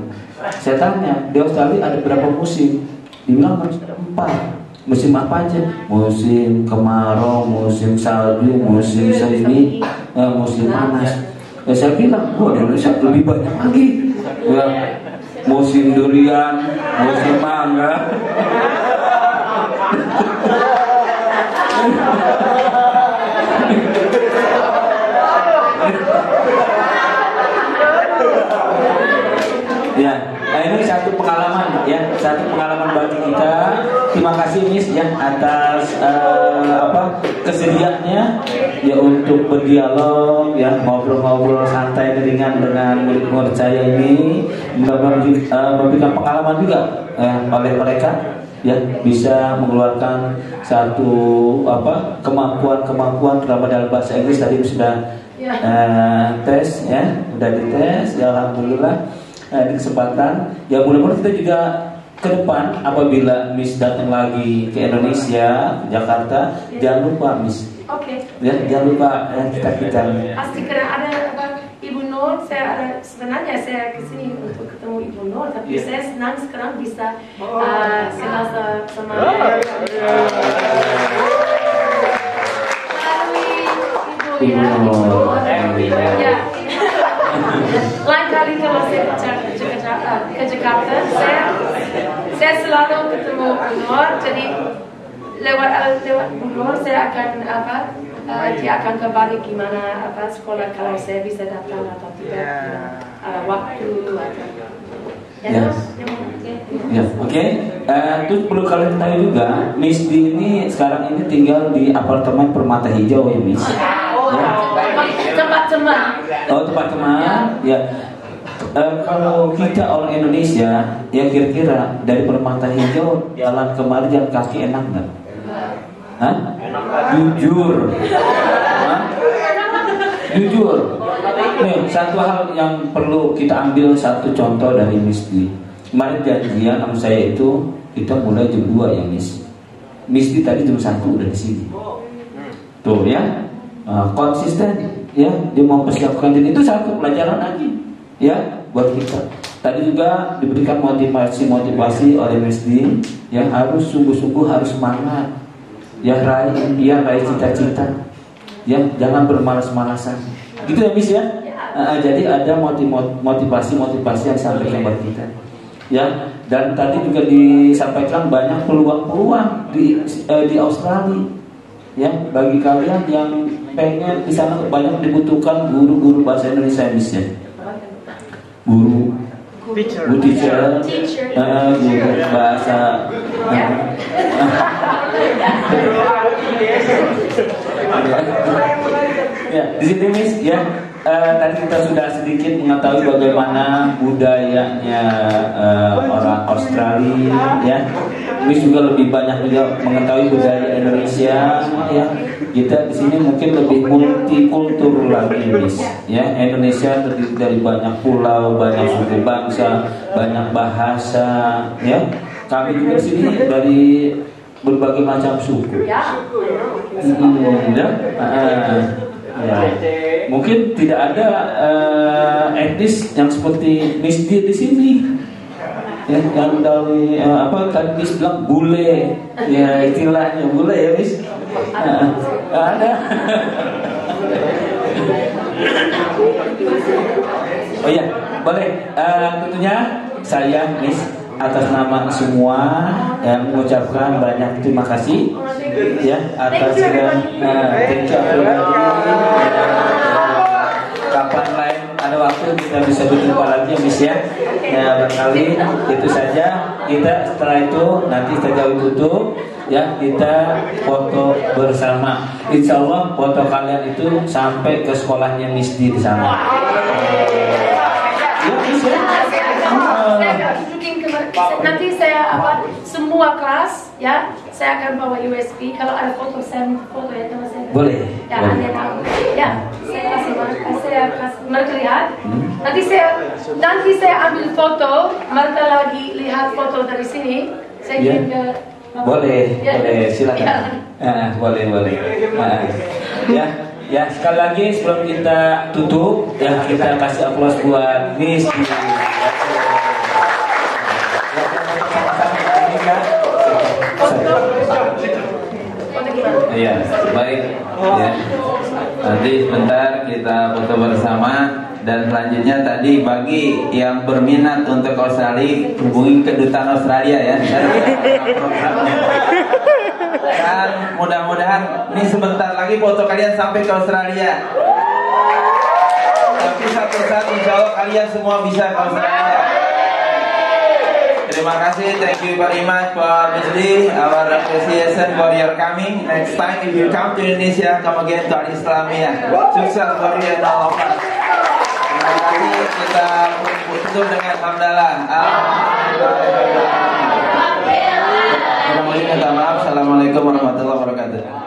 Saya tanya, di Australia ada berapa musim? Dibilang 4. Musim apa aja? Musim kemarau, musim salju, musim semi, musim panas. Ya, saya bilang, di Indonesia lebih banyak lagi. Ya, musim durian, musim mangga. Ya, nah ini satu pengalaman ya, satu pengalaman bagi kita. Terima kasih Miss ya atas kesediaannya ya untuk berdialog ya, ngobrol-ngobrol santai ringan dengan murid-murid saya ini, memberikan pengalaman juga oleh mereka ya, bisa mengeluarkan satu kemampuan terutama dalam bahasa Inggris. Tadi sudah tes ya, sudah dites ya, alhamdulillah. Di kesempatan ya, mudah-mudahan kita juga ke depan apabila Miss datang lagi ke Indonesia, ke Jakarta, jangan lupa Miss. Oke. Ya, jangan lupa kita. Pasti karena ada Ibu Nur, sebenarnya saya kesini untuk ketemu Ibu Nur, tapi saya senang sekarang bisa selasa sama Ibu Nur. Ya. Lain kali kalau saya ke Jakarta, saya selalu ketemu Bu Nur. Jadi lewat Bu Nur saya akan dia akan kembali gimana sekolah kalau saya bisa datang atau tidak waktu atau oke. Terus perlu kalian tahu juga, Miss D ini sekarang ini tinggal di apartemen Permata Hijau ya Miss. Tempat teman. Oh tempat teman ya. Kalau kita orang Indonesia ya, kira-kira dari Permata Hijau jalan kemari jalan kaki enak nggak? Hah? Jujur. Hah? Jujur. Nih, satu hal yang perlu kita ambil satu contoh dari Miss D. Kemarin janjian sama saya itu kita mulai jam 2 ya Miss. Miss D tadi jam 1 udah di sini. Tuh ya, konsisten ya, dia mau persiapkan diri, itu satu pelajaran lagi ya buat kita. Tadi juga diberikan motivasi oleh Miss D yang harus sungguh-sungguh, harus semangat ya, raih impian, raih cita-cita ya, jangan bermalas-malasan gitu ya Miss ya. Jadi ada motivasi yang disampaikan buat kita. ya. Dan tadi juga disampaikan banyak peluang-peluang di Australia, ya. Bagi kalian yang pengen di sana banyak dibutuhkan guru-guru bahasa Indonesia bisa, guru teacher, guru bahasa. Ya, di sini Miss, ya. Tadi kita sudah sedikit mengetahui bagaimana budayanya orang Australia, ya. Miss juga lebih banyak juga mengetahui budaya Indonesia, ya. Kita di sini mungkin lebih multikultur lagi, Miss. Ya, Indonesia terdiri dari banyak pulau, banyak suku bangsa, banyak bahasa, ya. Kami juga di sini dari berbagai macam suku. Ya. Ya. Mungkin tidak ada etnis yang seperti Miss di sini. Ya, yang dari tadi Miss bilang bule, ya istilahnya bule ya Miss. Ada. Oh ya, boleh. Tentunya saya Miss atas nama semua yang mengucapkan banyak terima kasih, ya, atas thank you. Kapan lain ada waktu kita bisa berjumpa lagi ya Miss, ya. Barangkali itu saja. Kita setelah itu nanti sejauh tutup, ya, kita foto bersama. Insya Allah foto kalian itu sampai ke sekolahnya Miss di sana. Ya Miss, ya. Nanti saya semua kelas, ya, saya akan bawa USB. Kalau ada foto saya minta foto ya teman saya. Boleh. Ya, Anda tahu. Ya, saya kasih mereka lihat. Nanti saya ambil foto, mereka lagi lihat foto dari sini. Saya kirim ke boleh, silakan. Boleh. Ya, sekali lagi sebelum kita tutup, ya, kita kasih aplaus buat Miss. Iya, baik. Ya. Nanti sebentar kita foto bersama. Dan selanjutnya tadi bagi yang berminat untuk Australia, hubungi kedutaan Australia ya. Dan mudah-mudahan ini sebentar lagi foto kalian sampai ke Australia. Tapi satu saat insya Allah kalian semua bisa ke Australia. Terima kasih, thank you very much for Miss Lee, our appreciation for your coming. Next time if you come to Indonesia, come again to Al-Islamiyah. Sukses for you and all of us. Terima kasih, kita tutup dengan hamdalah. Alhamdulillah. Assalamualaikum warahmatullahi wabarakatuh.